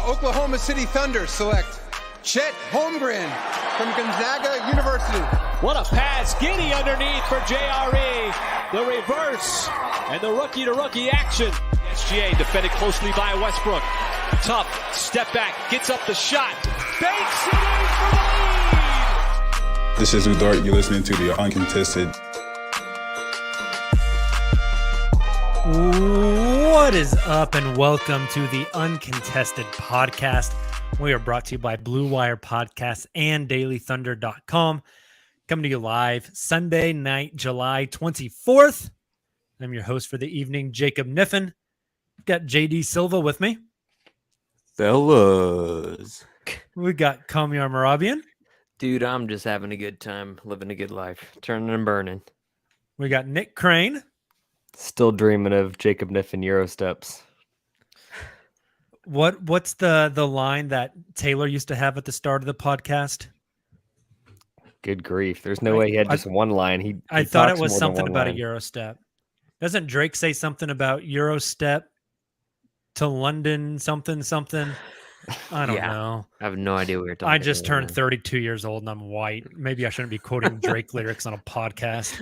Oklahoma City Thunder select Chet Holmgren from Gonzaga University. What a pass. Giddy underneath for JRE. The reverse and the rookie-to-rookie action. SGA defended closely by Westbrook. Tough. Step back. Gets up the shot. Banks it in for the lead. This is Udart. You're listening to the Uncontested. What is up, and welcome to the Uncontested podcast. We are brought to you by Blue Wire Podcasts and DailyThunder.com. Coming to you live Sunday night, July 24th. I'm your host for the evening, Jacob Niffen. Got JD Silva with me. Fellas. We got Kamyar Marabian. Dude, I'm just having a good time, living a good life, turning and burning. We got Nick Crane. Still dreaming of Jacob Niffen Euro steps. What's the line that Taylor used to have at the start of the podcast? Good grief. There's no way he had just one line. I thought it was something about a Euro step. Doesn't Drake say something about Euro step to London something? I don't know. I have no idea what you're talking about. I just turned 32 years old and I'm white. Maybe I shouldn't be quoting Drake lyrics on a podcast.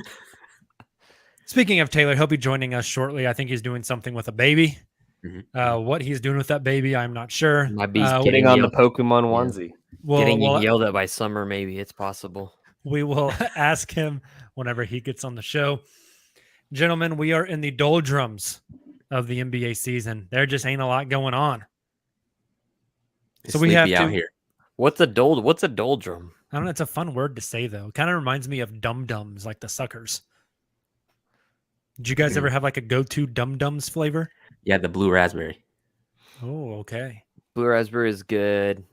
Speaking of Taylor, he'll be joining us shortly. I think he's doing something with a baby. Mm-hmm. What he's doing with that baby, I'm not sure. Might be getting on the Pokemon onesie. Getting yelled at by Summer, maybe. It's possible. We will ask him whenever he gets on the show. Gentlemen, we are in the doldrums of the NBA season. There just ain't a lot going on. So we have to out here. What's a doldrum? I don't know. It's a fun word to say, though. It kind of reminds me of dum-dums, like the suckers. Did you guys ever have like a go-to dum-dums flavor? Yeah, the blue raspberry. Oh, okay. Blue raspberry is good.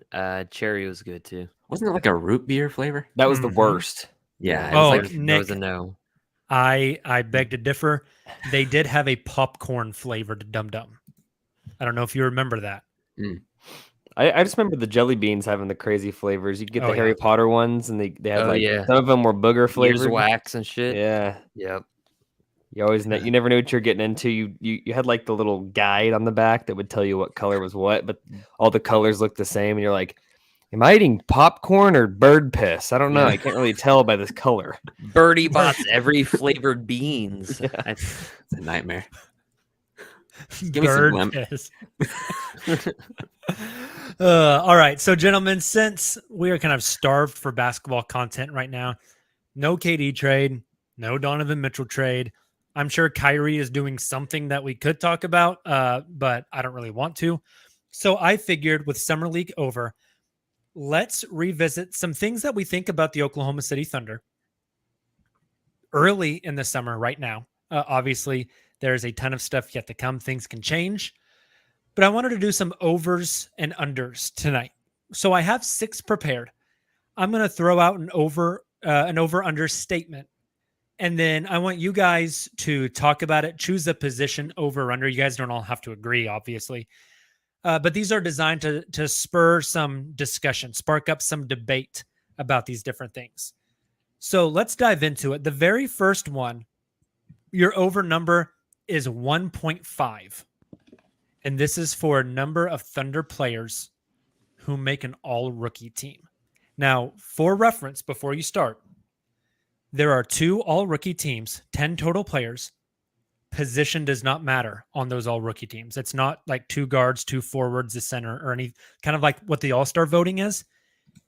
Cherry was good too. Wasn't it like a root beer flavor? That was the worst. Yeah. Oh, like, Nick, was a no. I beg to differ. They did have a popcorn flavored dum-dum. I don't know if you remember that. Mm. I just remember the jelly beans having the crazy flavors. You'd get the Harry Potter ones, and they had some of them were booger flavored, wax and shit. Yeah. Yep. You never knew what you're getting into. You had like the little guide on the back that would tell you what color was what, but all the colors looked the same, and you're like, am I eating popcorn or bird piss? I don't know. I can't really tell by this color. Birdie bots every flavored beans. Yeah. It's a nightmare. Give bird me some piss. All right. So, gentlemen, since we are kind of starved for basketball content right now, no KD trade, no Donovan Mitchell trade. I'm sure Kyrie is doing something that we could talk about, but I don't really want to. So I figured with Summer League over, let's revisit some things that we think about the Oklahoma City Thunder early in the summer right now. Obviously, there's a ton of stuff yet to come. Things can change. But I wanted to do some overs and unders tonight. So I have 6 prepared. I'm going to throw out an over-under statement. And then I want you guys to talk about it, choose a position over or under. You guys don't all have to agree, obviously. But these are designed to spur some discussion, spark up some debate about these different things. So let's dive into it. The very first one, your over number is 1.5. And this is for a number of Thunder players who make an all-rookie team. Now, for reference, before you start, there are 2 all-rookie teams, 10 total players. Position does not matter on those all-rookie teams. It's not like 2 guards, 2 forwards, a center, or any kind of like what the all-star voting is.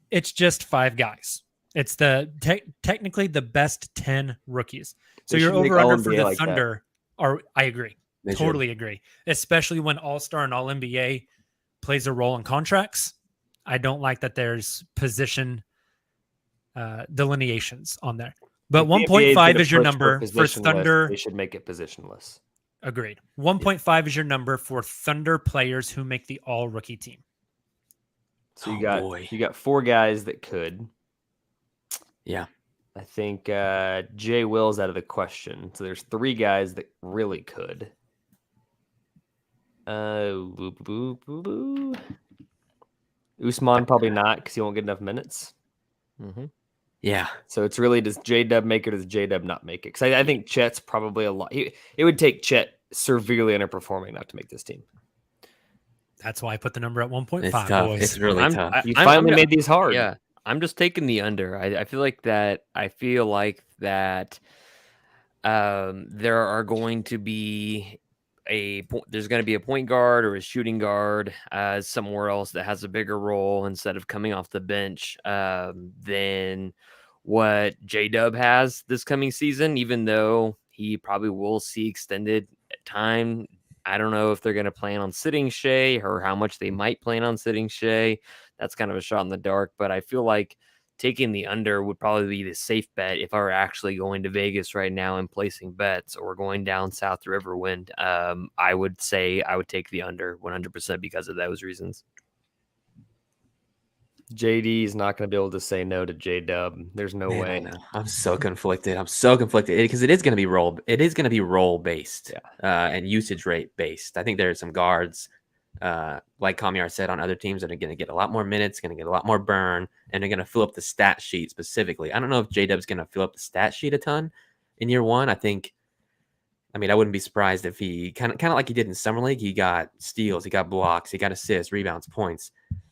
It's just 5 guys. It's the technically the best 10 rookies. So your over-under for the like Thunder are, I agree. Totally agree. Especially when All-Star and All-NBA plays a role in contracts. I don't like that there's position delineations on there. But 1.5 is your number for Thunder. They should make it positionless. Agreed. 1.5 is your number for Thunder players who make the all-rookie team. So you got 4 guys that could. Yeah. I think Jay Will's out of the question. So there's 3 guys that really could. Usman probably not because he won't get enough minutes. Mm-hmm. Yeah. So it's really, does J-Dub make it or does J-Dub not make it? Because I think Chet's probably a lot. It would take Chet severely underperforming not to make this team. That's why I put the number at 1.5, It's tough. boys. It's really tough. You finally made these hard. Yeah, I'm just taking the under. I feel like that. There are going to be there's going to be a point guard or a shooting guard somewhere else that has a bigger role instead of coming off the bench than what J-Dub has this coming season, even though he probably will see extended time. I don't know if they're going to plan on sitting Shea or how much they might plan on sitting Shea. That's kind of a shot in the dark, but I feel like taking the under would probably be the safe bet if I were actually going to Vegas right now and placing bets or going down South Riverwind. I would say I would take the under 100% because of those reasons. JD is not going to be able to say no to J-Dub. There's no way. I know. I'm so conflicted. Because it is going to be role. It is going to be role based and usage rate based. I think there are some guards, like Kamiar said, on other teams that are going to get a lot more minutes, going to get a lot more burn, and they're going to fill up the stat sheet specifically. I don't know if J-Dub's going to fill up the stat sheet a ton in year one. I wouldn't be surprised if he kind of like he did in Summer League. He got steals, he got blocks, he got assists, rebounds, points.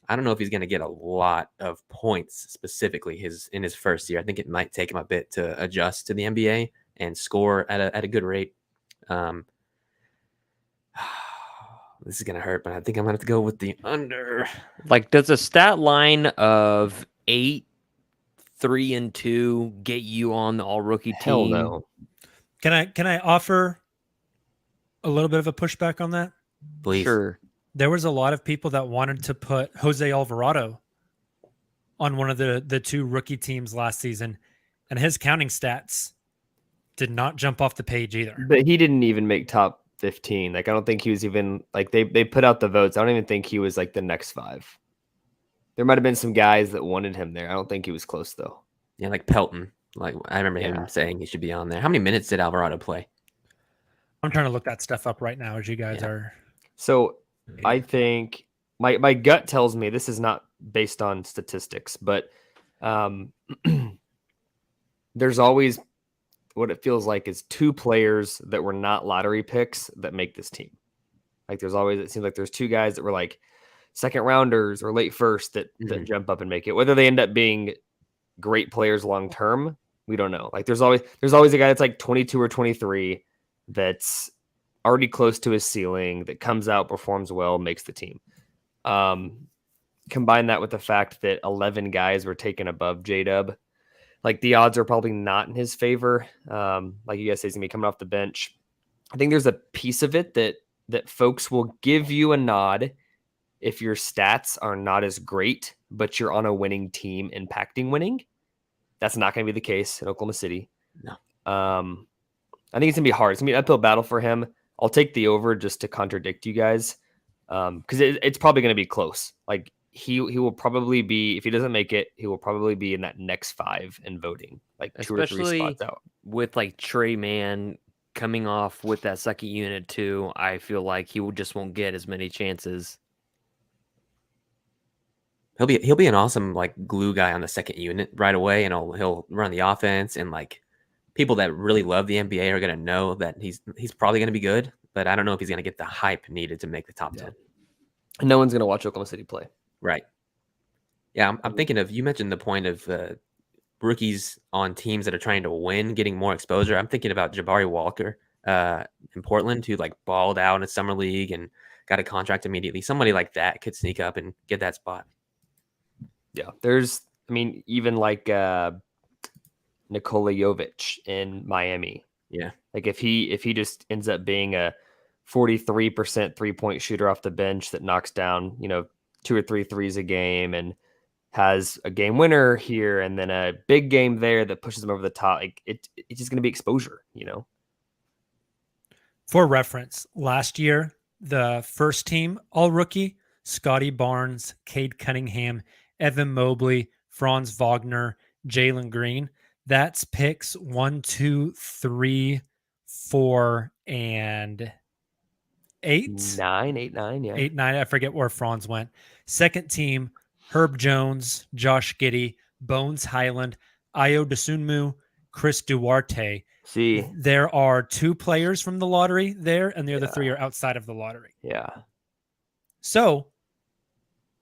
I don't know if he's going to get a lot of points specifically in his first year. I think it might take him a bit to adjust to the NBA and score at a good rate. This is going to hurt, but I think I'm going to have to go with the under. Like, does a stat line of 8, 3, and 2 get you on the all-rookie team? Hell no. Can I offer a little bit of a pushback on that? Please. Sure. There was a lot of people that wanted to put Jose Alvarado on one of the two rookie teams last season, and his counting stats did not jump off the page either. But he didn't even make top 15. Like, I don't think he was even, like, they put out the votes. I don't even think he was, like, the next 5. There might have been some guys that wanted him there. I don't think he was close, though. Yeah, like Pelton. Like, I remember him saying he should be on there. How many minutes did Alvarado play? I'm trying to look that stuff up right now as you guys are. So I think my gut tells me, this is not based on statistics, but there's always what it feels like is 2 players that were not lottery picks that make this team. Like, it seems like there's 2 guys that were like second rounders or late first that jump up and make it. Whether they end up being great players long term, we don't know. Like, there's always a guy that's like 22 or 23 that's already close to his ceiling, that comes out, performs well, makes the team. Combine that with the fact that 11 guys were taken above J-Dub. Like, the odds are probably not in his favor. Like you guys say, he's going to be coming off the bench. I think there's a piece of it that folks will give you a nod if your stats are not as great, but you're on a winning team impacting winning. That's not going to be the case in Oklahoma City. No. I think it's going to be hard. It's going to be an uphill battle for him. I'll take the over just to contradict you guys, because it's probably going to be close. Like, he will probably be, if he doesn't make it, he will probably be in that next 5 in voting, like especially 2 or 3 spots out. With like Trey Mann coming off with that second unit too, I feel like he just won't get as many chances. He'll be an awesome like glue guy on the second unit right away, and he'll run the offense, and like people that really love the NBA are going to know that he's probably going to be good, but I don't know if he's going to get the hype needed to make the top 10. And no one's going to watch Oklahoma City play. Right. Yeah, I'm thinking of, you mentioned the point of rookies on teams that are trying to win, getting more exposure. I'm thinking about Jabari Walker in Portland, who like balled out in a summer league and got a contract immediately. Somebody like that could sneak up and get that spot. Yeah, even like Nikola Jovic in Miami. Yeah. Like, if he just ends up being a 43% 3-point shooter off the bench that knocks down, 2 or 3 threes a game and has a game winner here and then a big game there that pushes him over the top, like it's just going to be exposure, For reference, last year, the first team all rookie, Scotty Barnes, Cade Cunningham, Evan Mobley, Franz Wagner, Jalen Green. That's picks 1, 2, 3, 4, and 8. 8, 9, yeah. 8, 9. I forget where Franz went. Second team, Herb Jones, Josh Giddey, Bones Highland, Ayo Dosunmu, Chris Duarte. See, there are 2 players from the lottery there, and the other 3 are outside of the lottery. Yeah. So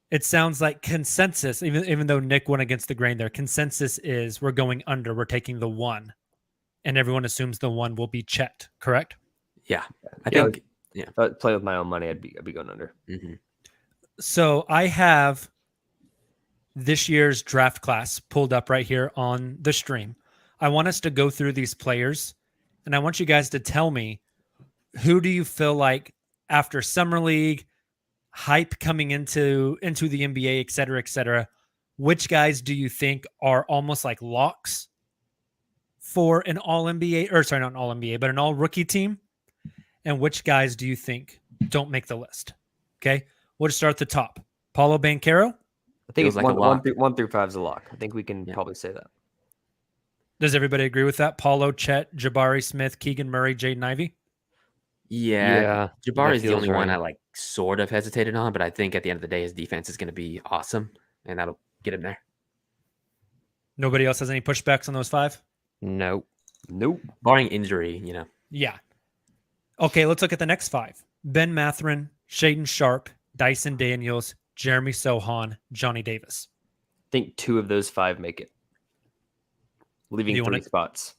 it sounds like consensus, even though Nick went against the grain there, consensus is we're going under. We're taking the 1. And everyone assumes the 1 will be Chet, correct? Yeah. I Yeah, think, If I play with my own money, I'd be going under. mhm. So I have this year's draft class pulled up right here on the stream. I want us to go through these players, and I want you guys to tell me, who do you feel like after summer league, hype coming into the NBA, et cetera, which guys do you think are almost like locks for an all NBA, or sorry, not an all NBA, but an all rookie team? And which guys do you think don't make the list? Okay. We'll just start at the top. Paulo Banchero. I think Feels it's like a lock. 1 through 5 is a lock. I think we can probably say that. Does everybody agree with that? Paulo, Chet, Jabari Smith, Keegan Murray, Jaden Ivey. Yeah. Jabari is the feels only one right. I like sort of hesitated on, but I think at the end of the day, his defense is going to be awesome, and that'll get him there. Nobody else has any pushbacks on those 5? Nope. Barring injury, you know. Yeah. Okay, let's look at the next 5. Ben Matherin, Shaden Sharp, Dyson Daniels, Jeremy Sohan, Johnny Davis. I think 2 of those 5 make it, leaving Do you 3 wanna- spots.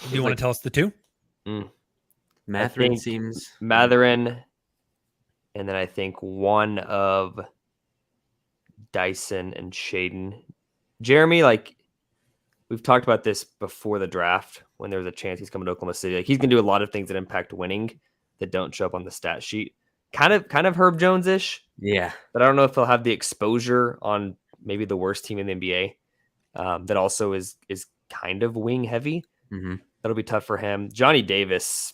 Do you want to tell us the 2? Matherin think seems Matherin, and then I think 1 of Dyson and Shaden. Jeremy, like we've talked about this before the draft, when there was a chance he's coming to Oklahoma City. Like he's gonna do a lot of things that impact winning that don't show up on the stat sheet. Kind of Herb Jones-ish, yeah. but I don't know if he'll have the exposure on maybe the worst team in the NBA. That also is kind of wing heavy. Mm-hmm. That'll be tough for him. Johnny Davis,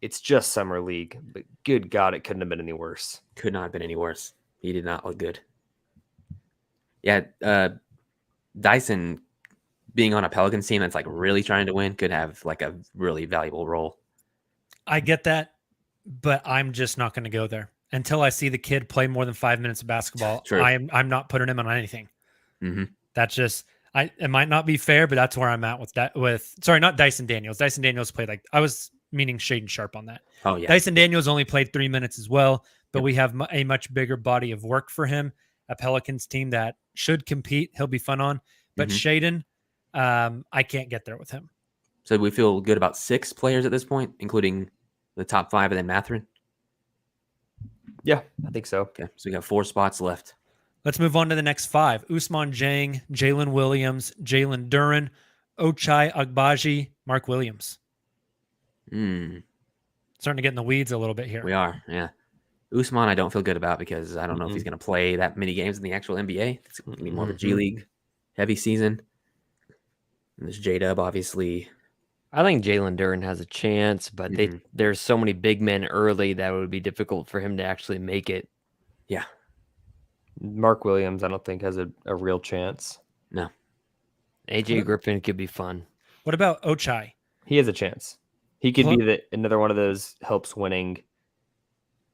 it's just summer league, but good God, it couldn't have been any worse. Could not have been any worse. He did not look good. Yeah, Dyson being on a Pelicans team that's like really trying to win could have like a really valuable role. I get that, but I'm just not going to go there until I see the kid play more than 5 minutes of basketball. True. I'm not putting him on anything. Mm-hmm. That's just it might not be fair, but that's where I'm at with that. Sorry, not Dyson Daniels. Dyson Daniels played I was meaning Shaden Sharp on that. Oh yeah. Dyson Daniels only played 3 minutes as well, but Yep. we have a much bigger body of work for him. A Pelicans team that should compete. He'll be fun on, but Shaden, I can't get there with him. So we feel good about 6 players at this point, including the top 5 and then Matherin. Yeah, I think so. Okay, so we got 4 spots left. Let's move on to the next 5. Usman Jang, Jalen Williams, Jalen Duran, Ochai Agbaji, Mark Williams. Hmm. Starting to get in the weeds a little bit here. We are, yeah. Usman, I don't feel good about because I don't know if he's going to play that many games in the actual NBA. It's going to be more of a G League heavy season. And there's J-Dub, obviously. I think Jalen Duran has a chance, but there's so many big men early that it would be difficult for him to actually make it. Yeah. Mark Williams, I don't think has a real chance. No. AJ Griffin could be fun. What about Ochai? He has a chance. He could be another one of those helps winning.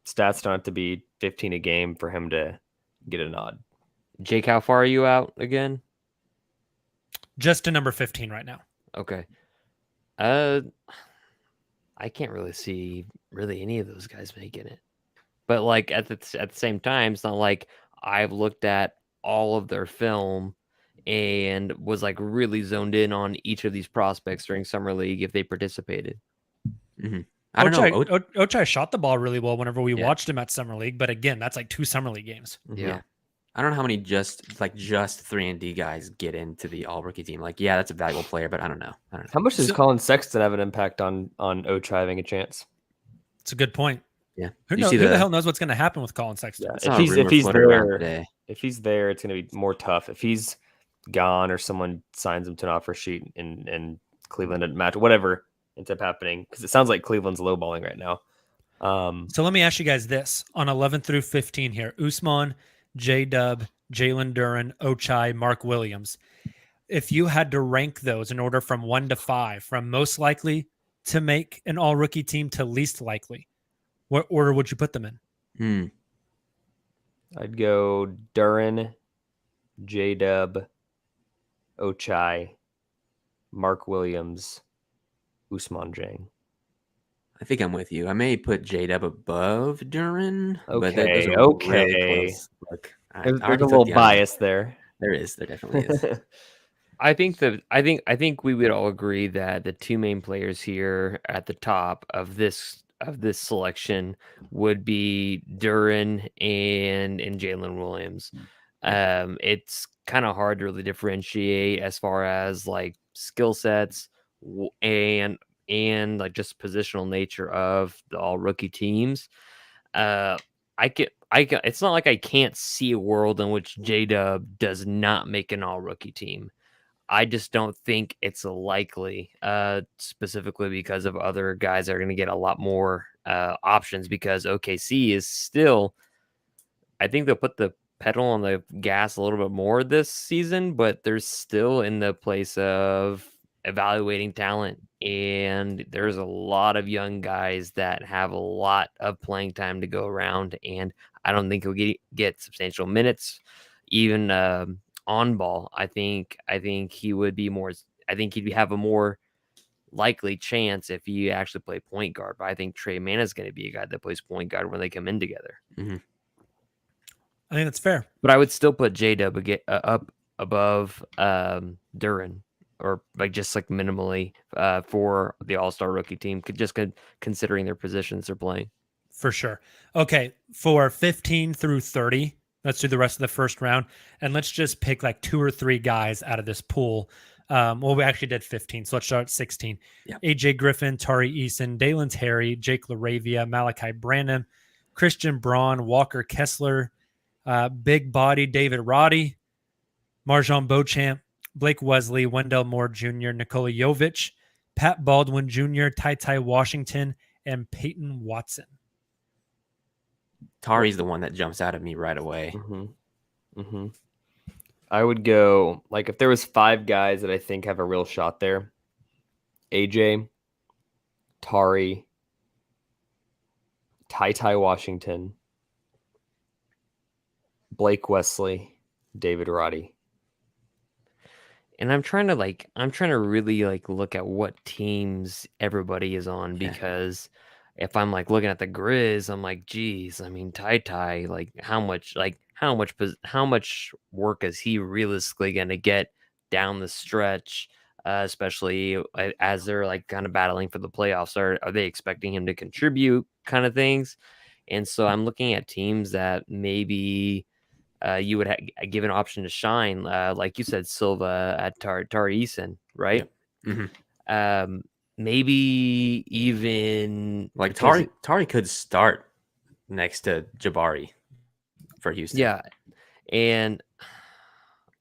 Stats don't have to be 15 a game for him to get a nod. Jake, how far are you out again? Just to number 15 right now. Okay. I can't really see any of those guys making it. But like at the same time, it's not like I've looked at all of their film and was like really zoned in on each of these prospects during summer league if they participated. Mm-hmm. I don't know. Ochai shot the ball really well whenever we watched him at summer league, but again, that's like 2 summer league games. Yeah. I don't know how many just 3-and-D guys get into the all rookie team. Like, yeah, that's a valuable player, but I don't know. How much does Colin Sexton have an impact on Ochai having a chance? It's a good point. Yeah. Who the hell knows what's going to happen with Colin Sexton? Yeah. If he's there, it's going to be more tough. If he's gone or someone signs him to an offer sheet and Cleveland didn't match, whatever ends up happening, because it sounds like Cleveland's lowballing right now. So let me ask you guys this on 11 through 15 here: Usman, J-Dub, Jalen Duran, Ochai, Mark Williams. If you had to rank those in order from 1 to 5, from most likely to make an all rookie team to least likely, what order would you put them in? I'd go Duran, J-Dub, Ochai, Mark Williams, Usman Jang. I I think I'm with you. I may put J-Dub above Duran, but those Okay, are really close. Look, I There's already a took little the under. bias there. There is. There definitely is. I think we would all agree that the two main players here at the top of this selection would be Duran and Jalen Williams. It's kind of hard to really differentiate as far as like skill sets and like just positional nature of the all rookie teams. It's not like I can't see a world in which J-Dub does not make an all rookie team. I just don't think it's likely, specifically because of other guys that are going to get a lot more options because OKC is still, I think they'll put the pedal on the gas a little bit more this season, but they're still in the place of evaluating talent. And there's a lot of young guys that have a lot of playing time to go around. And I don't think he'll get substantial minutes, even on ball. I think he would be more. I think he'd have a more likely chance if he actually play point guard. But I think Trey Mann is going to be a guy that plays point guard when they come in together. Mm-hmm. I think that's fair. But I would still put J-Dub up above Duran, or like just like minimally for the All-Star rookie team, considering their positions they're playing. For sure. Okay, for 15 through 30, let's do the rest of the first round, and let's just pick like 2 or 3 guys out of this pool. Well, we actually did 15, so let's start at 16. Yeah. AJ Griffin, Tari Eason, Dalen Terry, Jake LaRavia, Malachi Branham, Christian Braun, Walker Kessler, big body David Roddy, Marjon Beauchamp, Blake Wesley, Wendell Moore Jr., Nikola Jovic, Pat Baldwin Jr., Ty Washington, and Peyton Watson. Tari's the one that jumps out at me right away. I would go, like, if there was 5 guys that I think have a real shot there, AJ, Tari, Ty Washington, Blake Wesley, David Roddy. And I'm trying to really like look at what teams everybody is on, because if I'm like looking at the Grizz, I'm like, geez, I mean, Ty, like how much work is he realistically going to get down the stretch, especially as they're like kind of battling for the playoffs? Are they expecting him to contribute kind of things? And so I'm looking at teams that maybe you would give an option to shine, like you said, Silva at Tari Eason, right? Yep. Mm-hmm. Maybe even like Tari could start next to Jabari for Houston. Yeah, and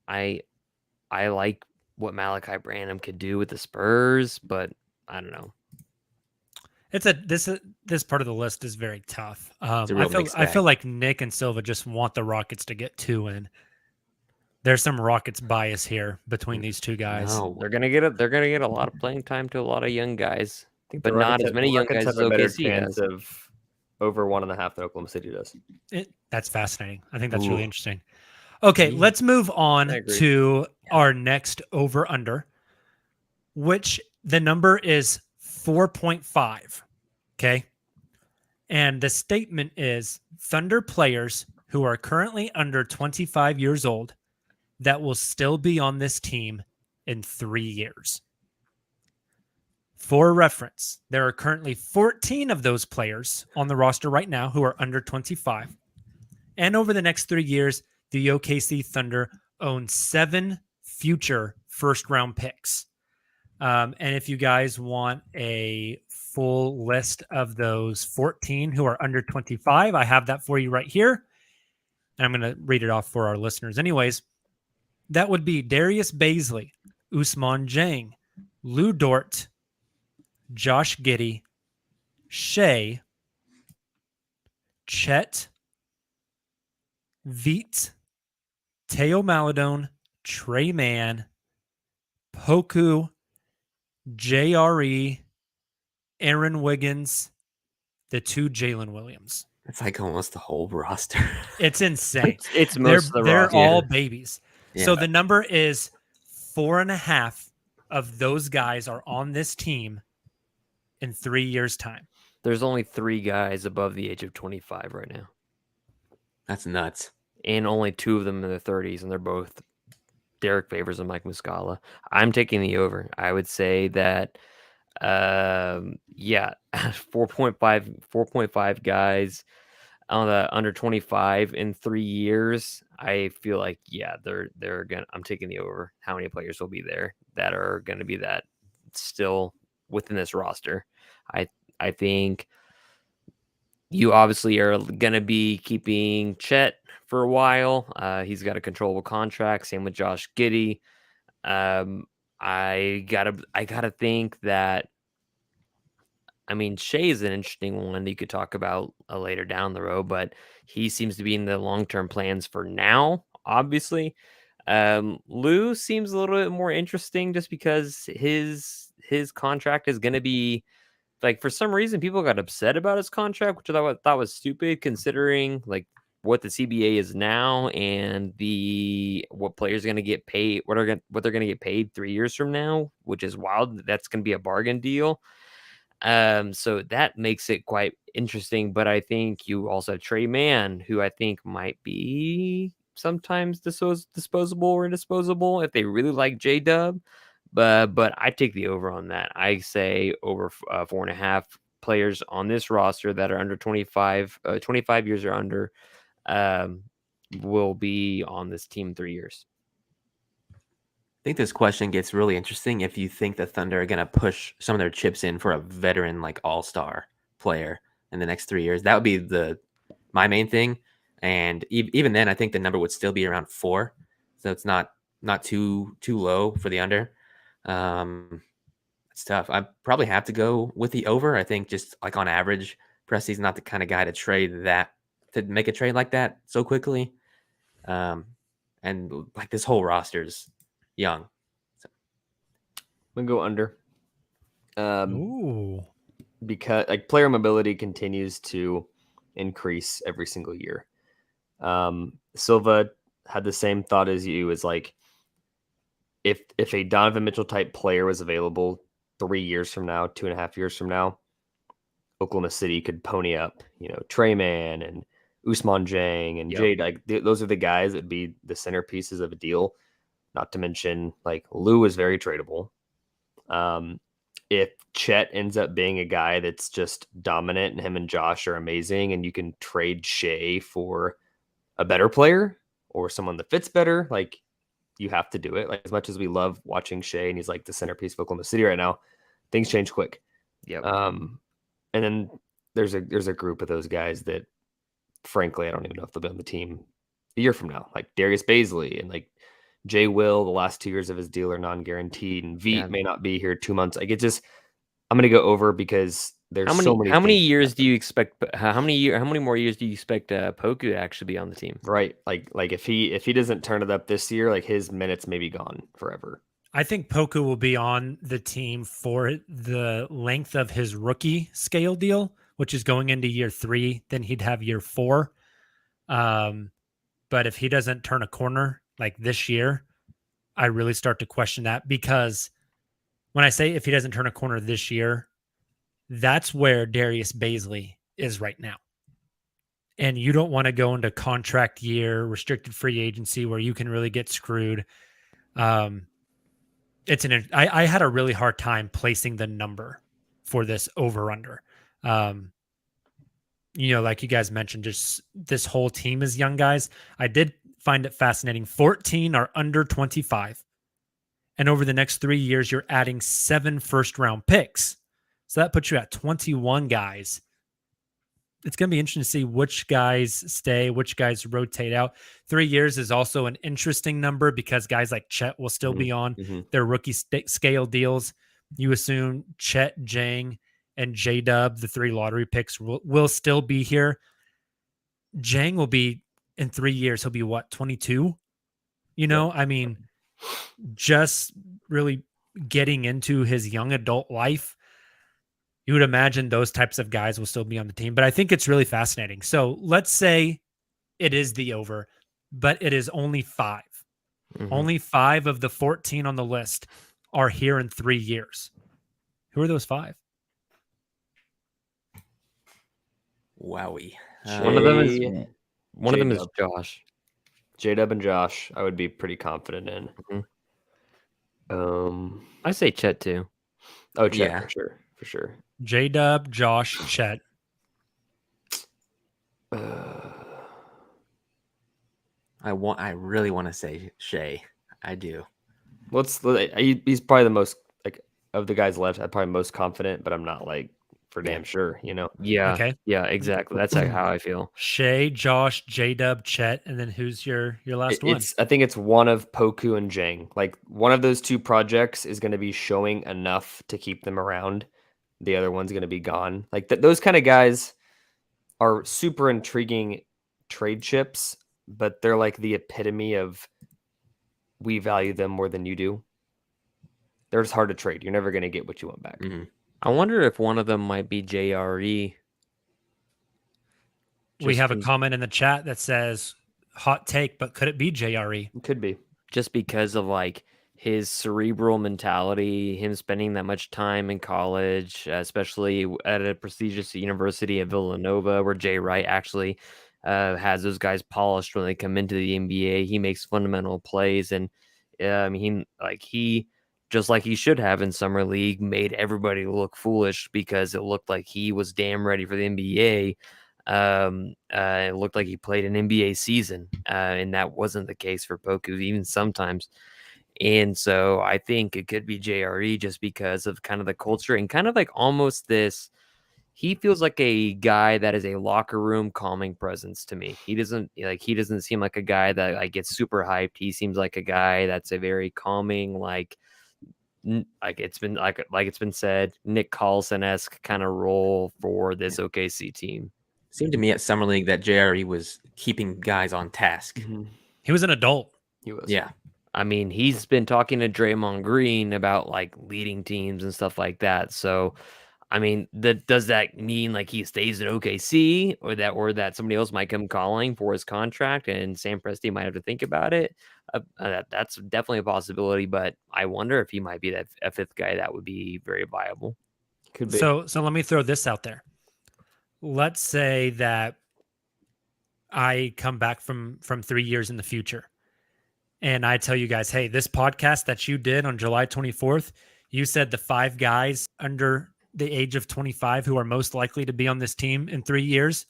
I like what Malachi Branham could do with the Spurs, but I don't know. This part of the list is very tough. I feel like Nick and Silva just want the Rockets to get 2 in. There's some Rockets bias here between these two guys. No. They're gonna get a lot of playing time to a lot of young guys, but not as many young guys as OKC has. Of over 1.5 that Oklahoma City does. That's fascinating. I think that's really interesting. Okay, let's move on to our next over-under, which the number is 4.5. Okay. And the statement is Thunder players who are currently under 25 years old that will still be on this team in 3 years. For reference, there are currently 14 of those players on the roster right now who are under 25. And over the next 3 years, the OKC Thunder own 7 future first-round picks. And if you guys want a full list of those 14 who are under 25, I have that for you right here. And I'm going to read it off for our listeners. Anyways, that would be Darius Baisley, Ousmane Dieng, Lou Dort, Josh Giddey, Shea, Chet, Veet, Teo Maladone, Trey Mann, Poku, JRE, Aaron Wiggins, the 2 Jalen Williams. It's like almost the whole roster. It's insane. It's most of the they're roster. all babies. Yeah. So the number is 4.5 of those guys are on this team in 3 years' time. There's only 3 guys above the age of 25 right now, That's nuts. and only 2 of them in their 30s, and they're both Derek Favors and Mike Muscala. I'm taking the over. I would say that, 4.5 guys on the under 25 in 3 years. I feel like, they're gonna. I'm taking the over. How many players will be there that are going to be that still within this roster? I think you obviously are going to be keeping Chet for a while. He's got a controllable contract. Same with Josh Giddey. I gotta think that. I mean, Shea is an interesting one that you could talk about later down the road, but he seems to be in the long-term plans for now, obviously. Lou seems a little bit more interesting just because his contract is going to be like, for some reason, people got upset about his contract, which I thought was stupid considering like what the CBA is now and what players are going to get paid, what they're going to get paid 3 years from now, which is wild. That's going to be a bargain deal. So that makes it quite interesting. But I think you also have Trey Mann, who I think might be sometimes disposable or indisposable if they really like J-Dub. But I take the over on that. I say over 4.5 players on this roster that are under 25, 25 years or under, will be on this team in 3 years. I think this question gets really interesting if you think the Thunder are going to push some of their chips in for a veteran like all-star player in the next 3 years. That would be my main thing. And even then, I think the number would still be around 4. So it's not too low for the under. It's tough. I probably have to go with the over. I think just like on average, Presti's not the kind of guy to make a trade like that so quickly. And like this whole roster's young. So. I'm gonna go under. Ooh. Because like player mobility continues to increase every single year. Silva had the same thought as you, is like if a Donovan Mitchell type player was available 3 years from now, 2.5 years from now, Oklahoma City could pony up, Trey Mann and Ousmane Dieng and Jade. Like those are the guys that'd be the centerpieces of a deal. Not to mention, like, Lou is very tradable. If Chet ends up being a guy that's just dominant and him and Josh are amazing and you can trade Shea for a better player or someone that fits better, like, you have to do it. Like, as much as we love watching Shea and he's like the centerpiece of Oklahoma City right now, things change quick. Yep. And then there's a group of those guys that, frankly, I don't even know if they'll be on the team a year from now, like Darius Baisley and like Jay Will. The last 2 years of his deal are non-guaranteed, and Veet may not be here 2 months. Like, I'm going to go over because there's so many. How many years do you expect? How many more years do you expect Poku to actually be on the team? Right, like if he doesn't turn it up this year, like his minutes may be gone forever. I think Poku will be on the team for the length of his rookie scale deal, which is going into year 3. Then he'd have year 4. But if he doesn't turn a corner like this year, I really start to question that, because when I say if he doesn't turn a corner this year, that's where Darius Baisley is right now. And you don't want to go into contract year, restricted free agency where you can really get screwed. I had a really hard time placing the number for this over-under. Like you guys mentioned, just this whole team is young guys. I did find it fascinating. 14 are under 25. And over the next 3 years, you're adding 7 first-round picks. So that puts you at 21 guys. It's going to be interesting to see which guys stay, which guys rotate out. 3 years is also an interesting number because guys like Chet will still be on their rookie scale deals. You assume Chet, Jang, and J-Dub, the 3 lottery picks, will still be here. Jang will be, in 3 years, he'll be what, 22? I mean, just really getting into his young adult life. You would imagine those types of guys will still be on the team, but I think it's really fascinating. So let's say it is the over, but it is only 5. Only 5 of the 14 on the list are here in 3 years. Who are those 5? Wowie. One of them is J- one of them is J-Dub. Josh. J-Dub and Josh, I would be pretty confident in. I say Chet too. Oh, Chet, Yeah. for sure. J-Dub, Josh, Chet. I really want to say Shea. I do. He's probably the most like of the guys left. I'm probably most confident, but I'm not like for damn sure. Yeah. Okay. Yeah, exactly. That's like how I feel. Shay, Josh, J-Dub, Chet, and then who's your last one? I think it's one of Poku and Jang. Like one of those two projects is going to be showing enough to keep them around. The other one's going to be gone. Like those kind of guys are super intriguing trade chips, but they're like the epitome of we value them more than you do. They're just hard to trade. You're never going to get what you want back. Mhm. I wonder if one of them might be JRE. We Just have a 'cause- comment in the chat that says hot take, but could it be JRE? It could be. just because of like his cerebral mentality, him spending that much time in college, especially at a prestigious university at Villanova, where Jay Wright actually has those guys polished when they come into the NBA. He makes fundamental plays, and he just like he should have in summer league, made everybody look foolish because it looked like he was damn ready for the NBA. It looked like he played an NBA season, and that wasn't the case for Poku even sometimes. And so I think it could be JRE just because of kind of the culture and kind of like almost this. He feels like a guy that is a locker room calming presence to me. He doesn't seem like a guy that like gets super hyped. He seems like a guy that's a very calming, like it's been said, Nick Collison-esque kind of role for this OKC team. Seemed to me at Summer League that JRE was keeping guys on task. He was an adult. He was. Yeah. I mean, he's been talking to Draymond Green about like leading teams and stuff like that. So, I mean, does that mean like he stays at OKC or that somebody else might come calling for his contract and Sam Presti might have to think about it? That's definitely a possibility, but I wonder if he might be that a fifth guy that would be very viable. Could be. So let me throw this out there. Let's say that I come back from 3 years in the future and I tell you guys, hey, this podcast that you did on July 24th, you said the 5 guys under the age of 25 who are most likely to be on this team in 3 years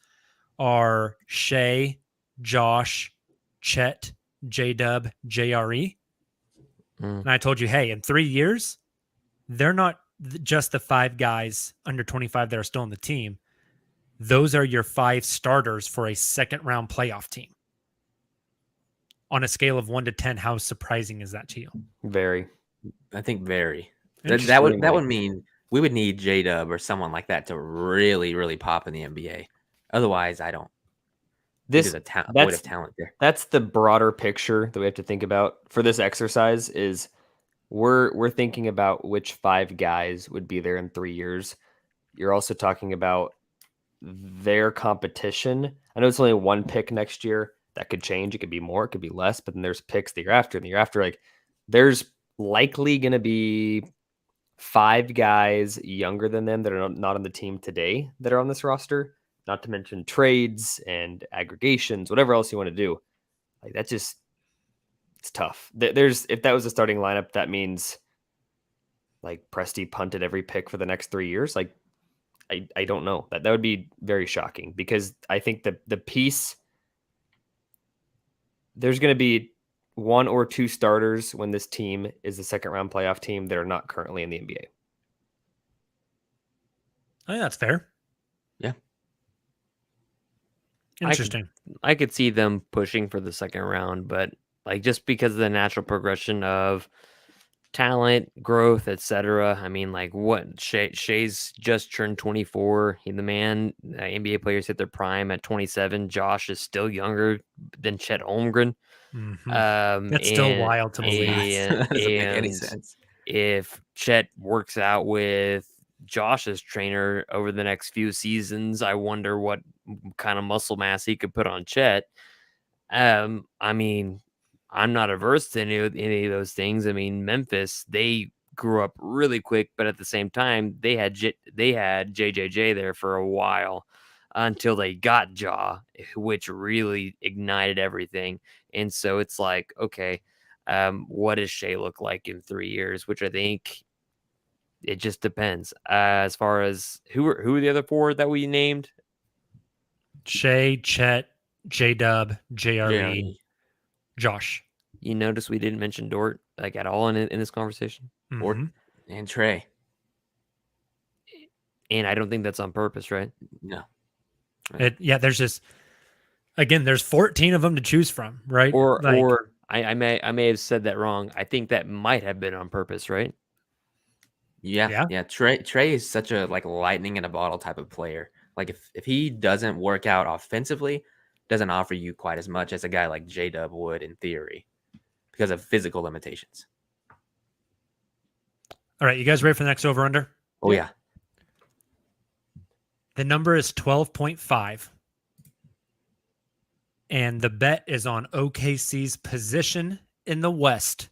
are Shea, Josh, Chet, J-Dub, JRE. And I told you, hey, in 3 years, they're not just the 5 guys under 25 that are still on the team. Those are your 5 starters for a second round playoff team. On a scale of 1 to 10, how surprising is that to you? Very. I think very. Interesting. That would mean we would need J-Dub or someone like that to really, really pop in the NBA. Otherwise, I don't. There's a void of talent there. That's the broader picture that we have to think about for this exercise. Is we're thinking about which 5 guys would be there in 3 years. You're also talking about their competition. I know it's only 1 pick next year. That could change. It could be more. It could be less. But then there's picks the year after and the year after. Like there's likely going to be 5 guys younger than them that are not on the team today that are on this roster. Not to mention trades and aggregations, whatever else you want to do. Like that's just, it's tough. If that was a starting lineup, that means like Presti punted every pick for the next 3 years. Like I don't know. That would be very shocking because I think the piece, there's going to be 1 or 2 starters when this team is the second round playoff team that are not currently in the NBA. I think that's fair. Yeah. Interesting. I could see them pushing for the second round, but like just because of the natural progression of talent, growth, etc. I mean, like what Shea's just turned 24. The NBA players hit their prime at 27. Josh is still younger than Chet Holmgren. That's still wild to believe. Doesn't make any sense. If Chet works out with Josh's trainer over the next few seasons, I wonder what kind of muscle mass he could put on Chet. I mean, I'm not averse to any of those things. I mean, Memphis, they grew up really quick, but at the same time, they had JJJ there for a while. until they got Ja, which really ignited everything. And so it's like, okay, what does Shea look like in 3 years? Which I think it just depends. As far as who are the other 4 that we named? Shea, Chet, J-Dub, JRE, JRE. Josh. You notice we didn't mention Dort like at all in this conversation, Mhm. And Trey. and I don't think that's on purpose, right? No. There's just, again, there's 14 of them to choose from, right? Or I may have said that wrong. I think that might have been on purpose, right? Yeah. Yeah. Trey is such a like lightning in a bottle type of player. Like if he doesn't work out offensively, doesn't offer you quite as much as a guy like J-Dub would in theory because of physical limitations. All right, you guys ready for the next over under? Oh yeah. The number is 12.5. And the bet is on OKC's position in the West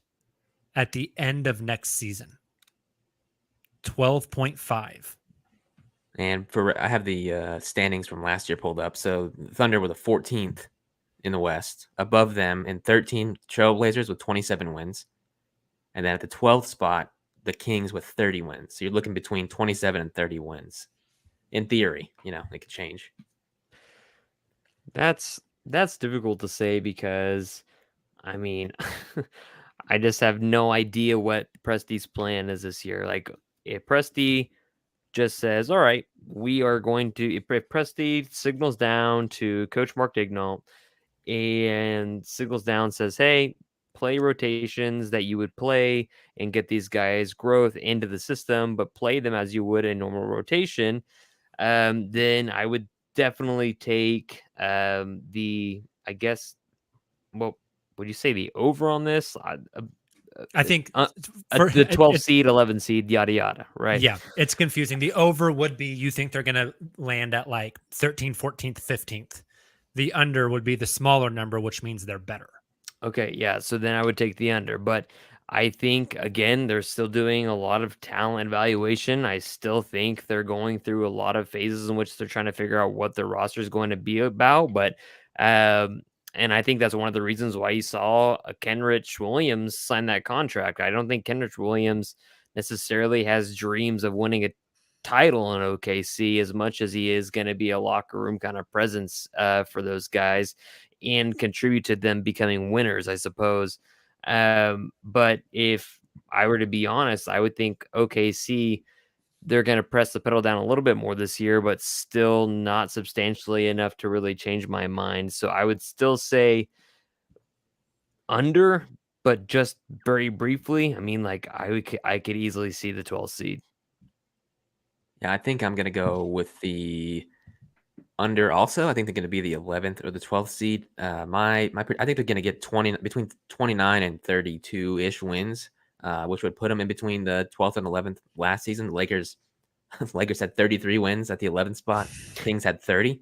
at the end of next season. 12.5. And I have the standings from last year pulled up. So Thunder were the 14th in the West. Above them in 13, Trailblazers with 27 wins. And then at the 12th spot, the Kings with 30 wins. So you're looking between 27 and 30 wins. In theory, it could change. That's difficult to say because, I mean, I just have no idea what Presti's plan is this year. Like, if Presti just says, all right, we are going to, if Presti signals down to Coach Mark Dignault and signals down, says, hey, play rotations that you would play and get these guys growth into the system, but play them as you would a normal rotation, then I would definitely take I guess, what would you say, the over on this? I think The 12 seed, 11 seed, yada yada, right? Yeah, it's confusing. The over would be you think they're going to land at like 13th, 14th, 15th. The under would be the smaller number, which means they're better. Okay, yeah. So then I would take the under, but I think again they're still doing a lot of talent evaluation. I still think they're going through a lot of phases in which they're trying to figure out what their roster is going to be about. But and I think that's one of the reasons why you saw Kenrich Williams sign that contract. I don't think Kenrich Williams necessarily has dreams of winning a title in OKC as much as he is going to be a locker room kind of presence for those guys and contribute to them becoming winners, I suppose. But if I were to be honest, I would think OKC, they're going to press the pedal down a little bit more this year, but still not substantially enough to really change my mind. So I would still say under, but just very briefly. I mean, like I could easily see the 12th seed. Yeah, I think I'm going to go with the under also. I think they're going to be the 11th or the 12th seed. I think they're going to get between 29 and 32-ish wins, which would put them in between the 12th and 11th last season. Lakers had 33 wins at the 11th spot. Kings had 30.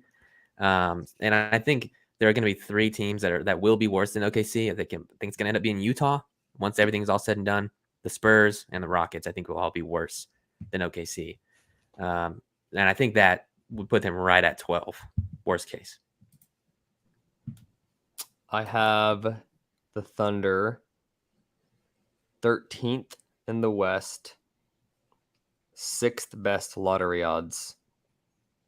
And I think there are going to be 3 teams that will be worse than OKC. I think it's going to end up being Utah once everything's all said and done. The Spurs and the Rockets, I think, will all be worse than OKC. And I think that would put them right at 12, worst case. I have the Thunder 13th in the West, 6th best lottery odds.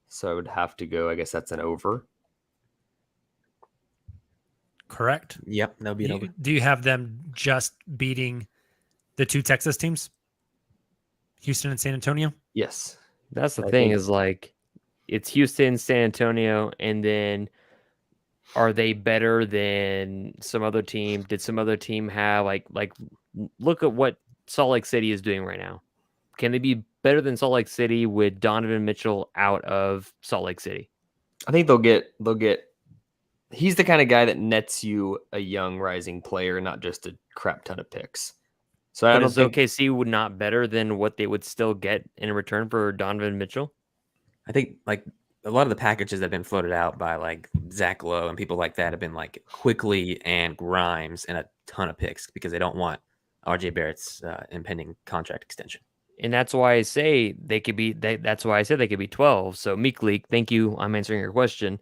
So I would have to go, I guess that's an over. Correct. Yep, that'll be an over. Do you have them just beating the 2 Texas teams? Houston and San Antonio? Yes. That's the thing is like it's Houston, San Antonio, and then are they better than some other team? Did some other team have like look at what Salt Lake City is doing right now? Can they be better than Salt Lake City with Donovan Mitchell out of Salt Lake City? I think they'll get he's the kind of guy that nets you a young rising player, not just a crap ton of picks. So I don't think OKC would not better than what they would still get in return for Donovan Mitchell. I think like a lot of the packages that have been floated out by like Zach Lowe and people like that have been like Quickly and Grimes and a ton of picks because they don't want RJ Barrett's impending contract extension. And that's why I say they could be. That's why I said they could be 12. So Meek Leak, thank you. I'm answering your question.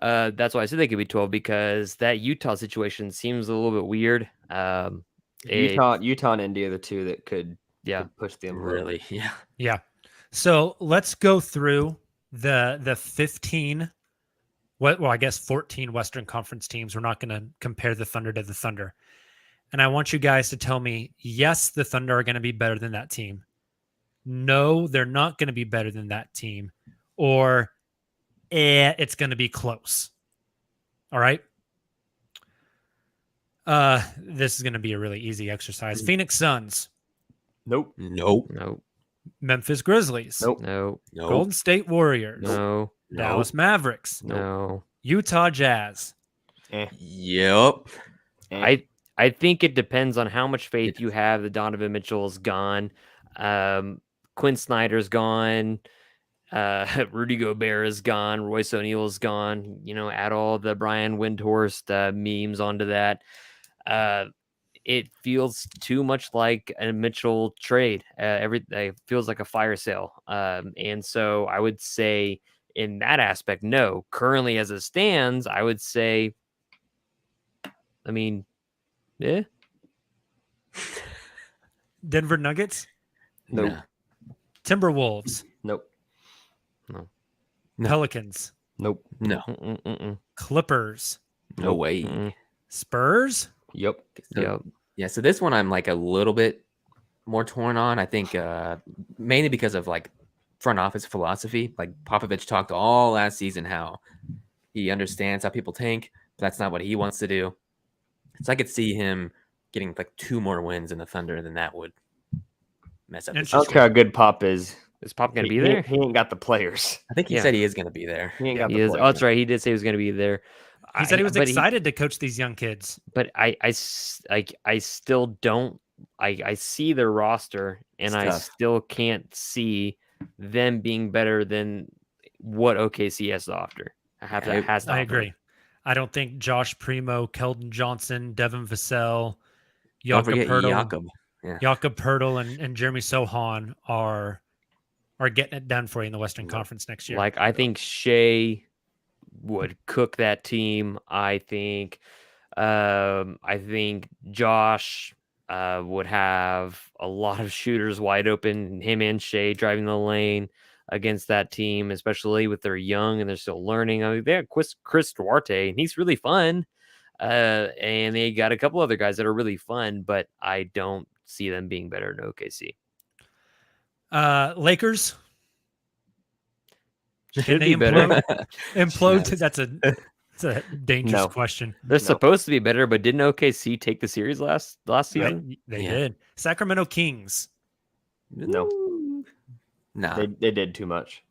That's why I said they could be 12 because that Utah situation seems a little bit weird. Utah and India are the two that could Yeah. push the envelope. Really, yeah. Yeah. So let's go through the 15. Well, I guess 14 Western Conference teams. We're not going to compare the Thunder to the Thunder. And I want you guys to tell me, yes, the Thunder are going to be better than that team. No, they're not going to be better than that team. Or it's going to be close. All right. This is going to be a really easy exercise. Phoenix Suns. Nope. Nope. No. Memphis Grizzlies. Nope. No. Nope. Golden State Warriors. No. Dallas Mavericks. No. Utah Jazz. Yep. I think it depends on how much faith you have that Donovan Mitchell is gone. Quinn Snyder's gone. Rudy Gobert is gone. Royce O'Neal is gone. Add all the Brian Windhorst memes onto that. It feels too much like a Mitchell trade. It feels like a fire sale. And so I would say in that aspect, no. Currently as it stands, I would say, yeah. Denver Nuggets. Nope. Nah. Timberwolves. Nope. No. Pelicans. Nope. No. Clippers. No way. Mm-mm. Spurs. Yep. So, yeah. So this one I'm like a little bit more torn on. I think mainly because of like front office philosophy. Like Popovich talked all last season how he understands how people tank, but that's not what he wants to do. So I could see him getting like 2 more wins in the Thunder, than that would mess up. I don't care how good Pop is. Is Pop going to be He- there? He ain't got the players. I think he Yeah. said he is going to be there. He ain't got He the is. players. Oh, that's right. He did say he was going to be there. He said he was but excited to coach these young kids. But I still don't. I see their roster, and It's I tough. still can't see them being better than what OKC has to offer. I agree. I don't think Josh Primo, Keldon Johnson, Devin Vassell, Don't forget Jakob Jakob. Poeltl, and Jeremy Sohan are getting it done for you in the Western Conference next year. Like I think Shea would cook that team. I think Josh would have a lot of shooters wide open. Him and Shea driving the lane against that team, especially with they're young and they're still learning. I mean, they have Chris Duarte, and he's really fun. And they got a couple other guys that are really fun, but I don't see them being better than OKC. Lakers. Should they be better. Implode? That's a dangerous No. question. They're supposed to be better, but didn't OKC take the series last season? They did. Sacramento Kings. No. Nah. They did too much.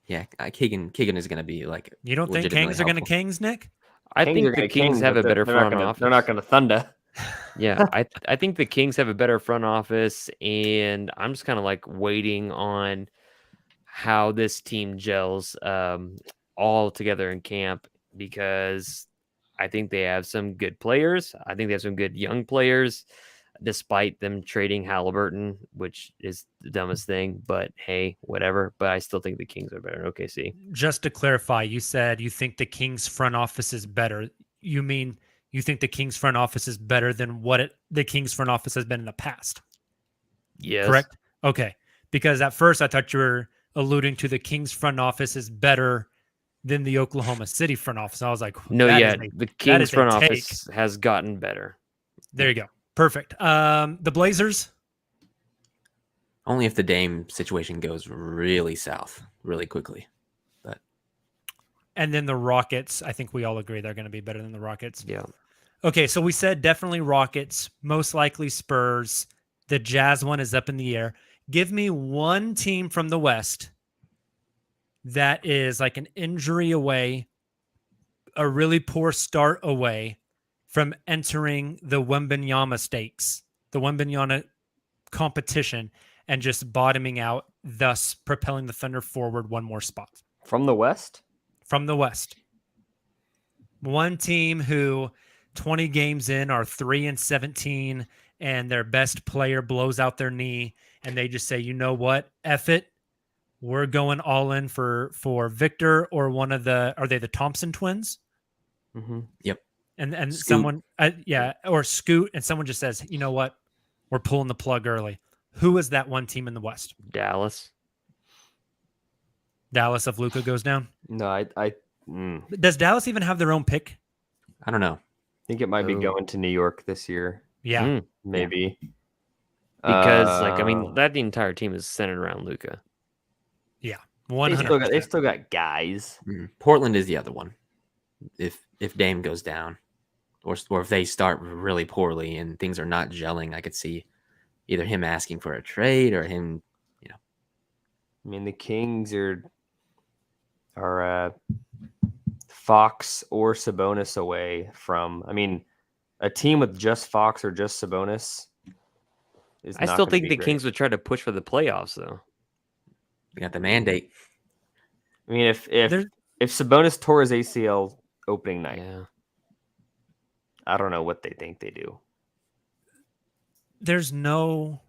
Yeah. Keegan is going to be like. You don't think legitimately Kings are going to helpful. Kings, Nick? I Kings think are the gonna Kings have but a better they're not front gonna- office. They're not going to thunder. Yeah, I think the Kings have a better front office, and I'm just kind of like waiting on how this team gels all together in camp, because I think they have some good players. I think they have some good young players, despite them trading Halliburton, which is the dumbest thing. But hey, whatever. But I still think the Kings are better than OKC. Just to clarify, you said you think the Kings front office is better. You mean you think the Kings front office is better than what the Kings front office has been in the past? Yes. Correct? Okay. Because at first I thought you were alluding to the Kings front office is better than the Oklahoma City front office. I was like, No, that yeah, is a- the that Kings is a front take. office has gotten better. There you go. Perfect. The Blazers. Only if the Dame situation goes really south really quickly. But And then the Rockets. I think we all agree they're going to be better than the Rockets. Yeah. Okay, so we said definitely Rockets, most likely Spurs. The Jazz one is up in the air. Give me one team from the West that is like an injury away, a really poor start away from entering the Wembanyama stakes, the Wembanyama competition, and just bottoming out, thus propelling the Thunder forward one more spot. From the West? From the West. One team who 20 games in are 3-17 and their best player blows out their knee and they just say, you know what, F it, we're going all in for Victor or one of the, are they the Thompson twins? Mm-hmm. Yep. And Scoot. someone, or Scoot, and someone just says, you know what, we're pulling the plug early. Who is that one team in the West? Dallas. Dallas if Luka goes down. No, I Does Dallas even have their own pick? I don't know. think it might be Oh. going to New York this year. Yeah. Mm. Maybe. Because that the entire team is centered around Luka. Yeah. They 100%. still got guys. Portland is the other one. If Dame goes down, or if they start really poorly and things are not gelling, I could see either him asking for a trade or him, I mean, the Kings are Fox or Sabonis away from. I mean, a team with just Fox or just Sabonis is. I not still gonna think be the great. Kings would try to push for the playoffs, though. they got the mandate. I mean, if There's- Sabonis tore his ACL opening night, Yeah. I don't know what they think they do. There's no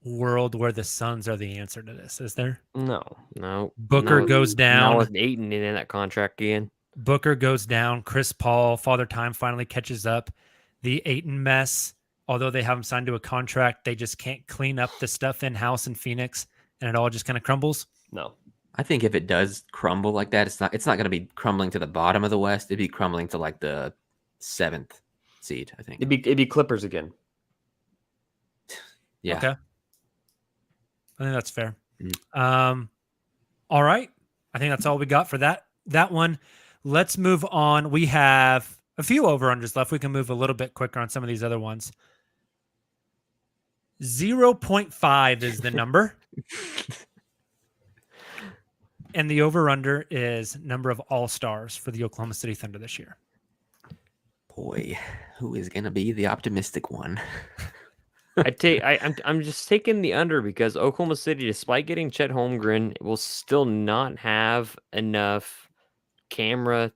world where the Suns are the answer to this, is there? No, No. Booker no, goes down. Not with Ayton in that contract again. Booker goes down. Chris Paul, Father Time finally catches up. The Ayton mess, although they have him signed to a contract, they just can't clean up the stuff in-house in Phoenix, and it all just kind of crumbles. no. I think if it does crumble like that, it's not going to be crumbling to the bottom of the West. It'd be crumbling to like the 7th seed, I think. It'd be Clippers again. Yeah. Okay. I think that's fair. Mm. All right. I think that's all we got for that one. Let's move on. We have a few over-unders left. We can move a little bit quicker on some of these other ones. 0.5 is the number. And the over-under is number of all-stars for the Oklahoma City Thunder this year. Boy, who is going to be the optimistic one? I'm just taking the under because Oklahoma City, despite getting Chet Holmgren, will still not have enough cameras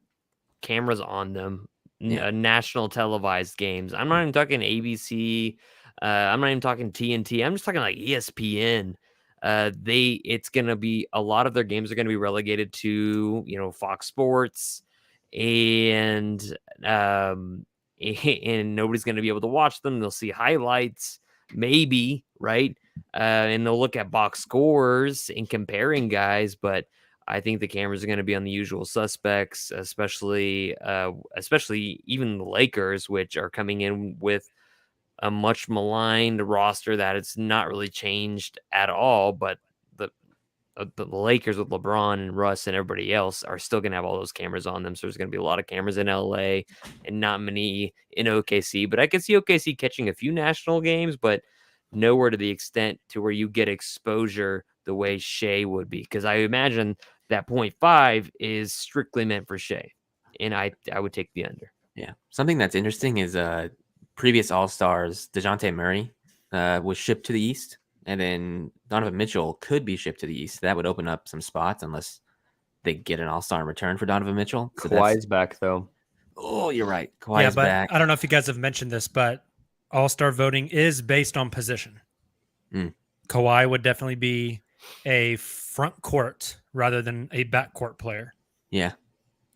on them. National televised games. I'm not even talking ABC. I'm not even talking TNT. I'm just talking like ESPN. It's gonna be a lot of their games are gonna be relegated to Fox Sports, and nobody's gonna be able to watch them. They'll see highlights, maybe, right? And they'll look at box scores and comparing guys, but I think the cameras are going to be on the usual suspects, especially even the Lakers, which are coming in with a much maligned roster that it's not really changed at all. But the Lakers with LeBron and Russ and everybody else are still going to have all those cameras on them. So there's going to be a lot of cameras in LA and not many in OKC. But I could see OKC catching a few national games, but nowhere to the extent to where you get exposure the way Shea would be. Because I imagine that 0.5 is strictly meant for Shea. And I would take the under. Yeah. Something that's interesting is previous All-Stars, DeJounte Murray was shipped to the East. And then Donovan Mitchell could be shipped to the East. That would open up some spots unless they get an All-Star in return for Donovan Mitchell. So Kawhi's back, though. Oh, you're right. Kawhi's but back. I don't know if you guys have mentioned this, but All-Star voting is based on position. Kawhi would definitely be a front court rather than a back court player. Yeah.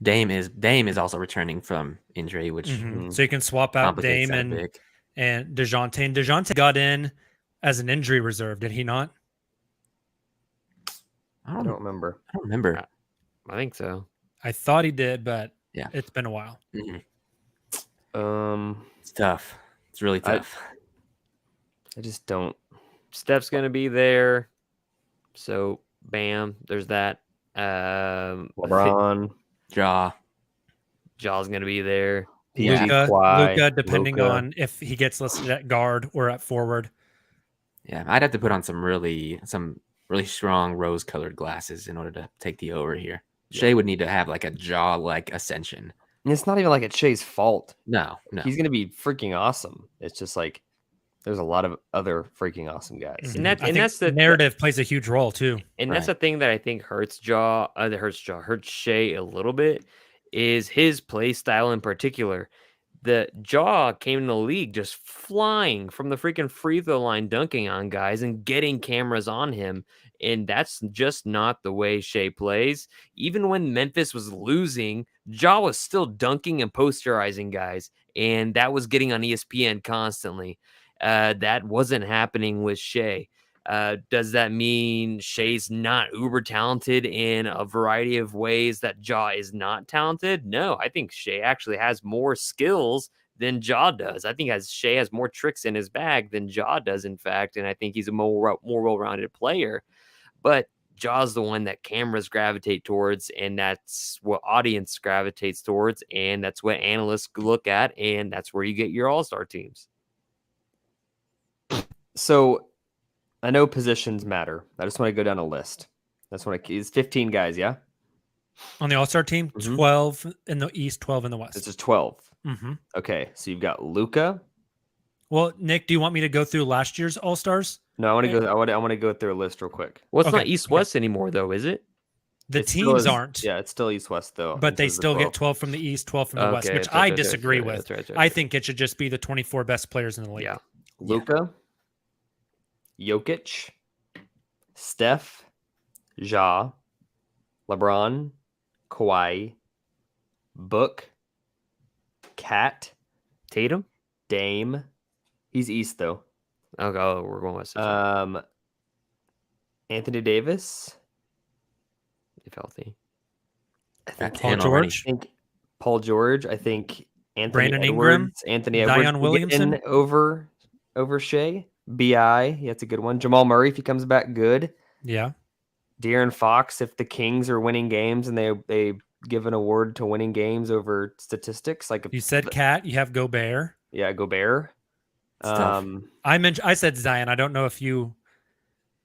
Dame is also returning from injury, which So you can swap out complicates Dame that a bit. and DeJounte. And DeJounte got in as an injury reserve, did he not? I don't remember. I don't remember. I think so. I thought he did, but Yeah. it's been a while. It's tough. It's really tough. I just don't. Steph's going to be there. So, bam, there's that. LeBron, Jaw. Jaw's going to be there. PG, Kawhi, Luka, depending Luka. on if he gets listed at guard or at forward. Yeah, I'd have to put on some really strong rose-colored glasses in order to take the over here. Shea would need to have like a jaw-like ascension. And it's not even like it's Shea's fault. No. He's going to be freaking awesome. It's just like there's a lot of other freaking awesome guys. And I think that's the narrative plays a huge role too. And that's the thing that I think hurts Shea a little bit is his play style in particular. the Jaw came in the league just flying from the freaking free throw line, dunking on guys and getting cameras on him. And that's just not the way Shea plays. Even when Memphis was losing, Jaw was still dunking and posterizing guys. And that was getting on ESPN constantly. That wasn't happening with Shea. Does that mean Shea's not uber talented in a variety of ways that Ja is not talented? No, I think Shea actually has more skills than Ja does. I think Shea has more tricks in his bag than Ja does, in fact, and I think he's a more well-rounded player. But Ja's the one that cameras gravitate towards, and that's what audience gravitates towards, and that's what analysts look at, and that's where you get your all-star teams. So I know positions matter. I just want to go down a list. That's what it's 15 guys, yeah? On the All-Star team, 12 in the East, 12 in the West. This is 12. Mm-hmm. Okay, so you've got Luka. Well, Nick, do you want me to go through last year's All-Stars? No, I want to go. I want to go through a list real quick. Well, it's not East-West anymore, though, is it? The teams aren't. Yeah, it's still East-West, though. But they still get 12 from the East, 12 from the West, which I disagree with. I think it should just be the 24 best players in the league. Yeah. Luka, Jokic, Steph, Ja, LeBron, Kawhi, Book, Cat, Tatum, Dame. He's East though. Oh, we're going West. Anthony Davis, if healthy. I think Paul George. I think Paul George. I think Anthony Brandon Edwards, Ingram, Anthony Zion Edwards Williamson over Shea. Bi, that's a good one. Jamal Murray if he comes back good. Yeah. De'Aaron Fox if the Kings are winning games and they give an award to winning games over statistics. Like you said, Cat. You have Gobert. Yeah, Gobert. I said Zion. I don't know if you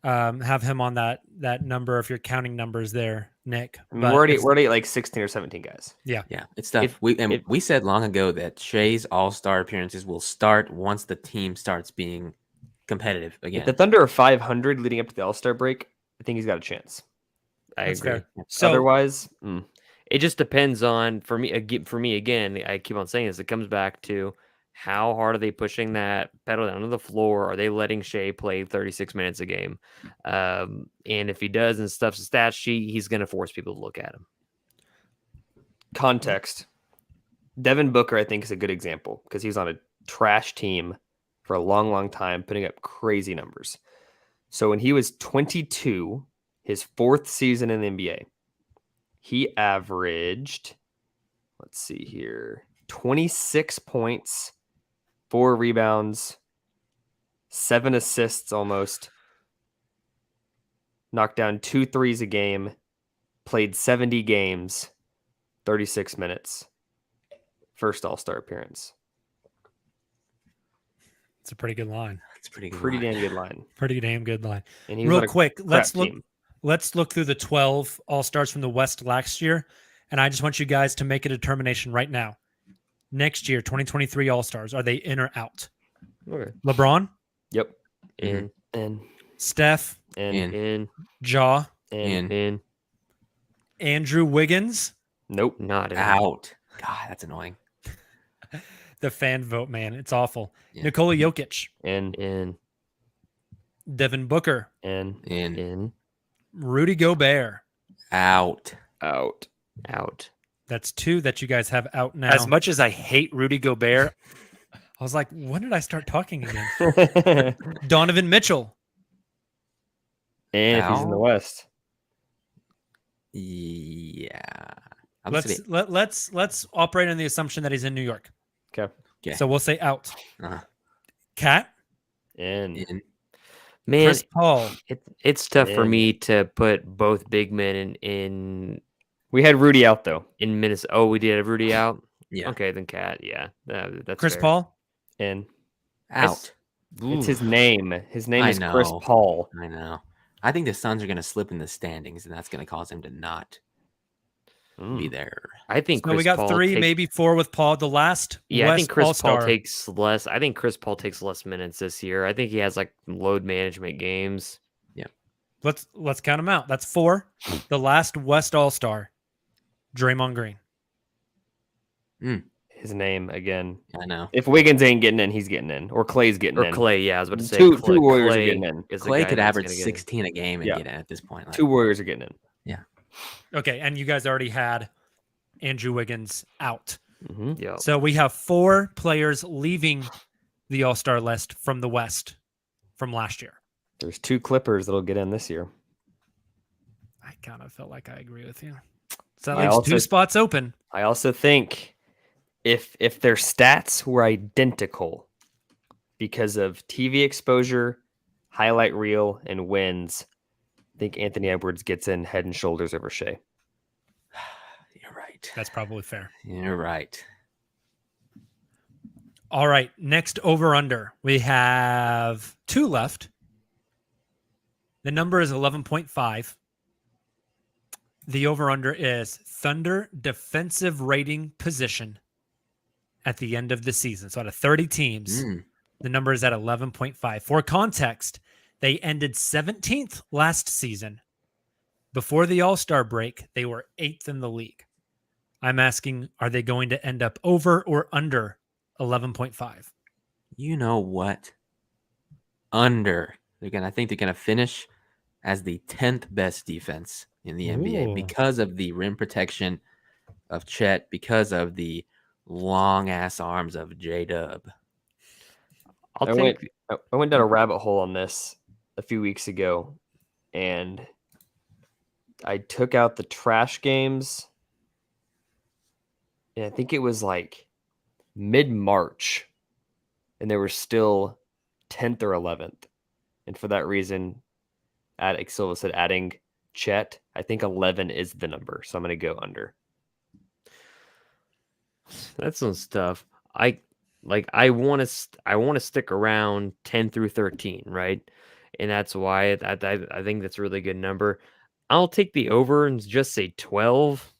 have him on that number. If you're counting numbers there, Nick. I mean, we're already at like 16 or 17 guys. Yeah, it's tough. We said long ago that Shea's All-Star appearances will start once the team starts being competitive again. If the Thunder are 500 leading up to the All-Star break, I think he's got a chance. I agree. Fair. So otherwise, it just depends on for me again. I keep on saying this. It comes back to how hard are they pushing that pedal down to the floor? Are they letting Shea play 36 minutes a game? And if he does and stuffs the stat sheet, he's going to force people to look at him. Context. Devin Booker, I think, is a good example because he was on a trash team for a long, long time, putting up crazy numbers. So when he was 22, his fourth season in the NBA, he averaged, let's see here, 26 points, 4 rebounds, 7 assists almost, knocked down 2 threes a game, played 70 games, 36 minutes. First All-Star appearance. it's a pretty good line. It's pretty damn good line. Pretty damn good line. And he was real quick, let's look. Team. Let's look through the 12 All-Stars from the West last year, and I just want you guys to make a determination right now. Next year, 2023 All-Stars, are they in or out? Okay. LeBron? Yep. In. Steph? In. Ja? In. Andrew Wiggins? Nope. Not in. out. God, that's annoying. The fan vote, man. It's awful. Yeah. Nikola Jokic? In. Devin Booker? In. Rudy Gobert? Out. That's 2 that you guys have out now. As much as I hate Rudy Gobert, I was like, when did I start talking again? Donovan Mitchell? And if he's in the West. Yeah. Let's operate on the assumption that he's in New York. Okay. So we'll say out. Uh-huh. Cat? In. Man, Chris Paul? it's tough for me to put both big men in. We had Rudy out though. In Minnesota. Oh, we did have Rudy out? Yeah. Okay, then Cat. Yeah. That's Chris fair. Paul? In. Out. It's his name. His name is I Chris know. Paul. I know. I think the Suns are going to slip in the standings, and that's going to cause him to not be there. I think So Chris we got Paul 3, maybe 4 with Paul. The last Yeah, West I think Chris All-Star. Paul takes less. I think Chris Paul takes less minutes this year. I think he has like load management games. Let's count them out. That's 4. The last West All-Star, Draymond Green. his name again. I know. If Wiggins ain't getting in, he's getting in, or Clay's getting Or in. Clay, yeah, I was about to say Two Clay, Warriors are Clay getting in. is the Clay guy could that's average gonna get in. 16 a game and Yeah. get in at this point. Like, 2 Warriors are getting in. yeah. Okay, and you guys already had Andrew Wiggins out. Mm-hmm. Yeah. So we have 4 players leaving the All-Star list from the West from last year. There's 2 Clippers that'll get in this year. I kind of felt like I agree with you. So that I leaves also- 2 spots open. I also think if their stats were identical because of TV exposure, highlight reel, and wins, I think Anthony Edwards gets in head and shoulders over Shea. You're right. That's probably fair. You're right. All right, next over-under. We have 2 left. The number is 11.5. The over-under is Thunder defensive rating position at the end of the season. So out of 30 teams, the number is at 11.5. For context, they ended 17th last season. Before the All-Star break, they were 8th in the league. I'm asking, are they going to end up over or under 11.5? You know what? Under. I think they're gonna finish as the 10th best defense in the NBA Ooh. because of the rim protection of Chet, because of the long ass arms of J-Dub. I went down a rabbit hole on this a few weeks ago, and I took out the trash games, and I think it was like mid-March, and they were still 10th or 11th. And for that reason, like Silva said, adding Chet, I think 11 is the number, so I'm going to go under. That's some stuff. I want to stick around 10 through 13, right? And that's why I think that's a really good number. I'll take the over and just say 12.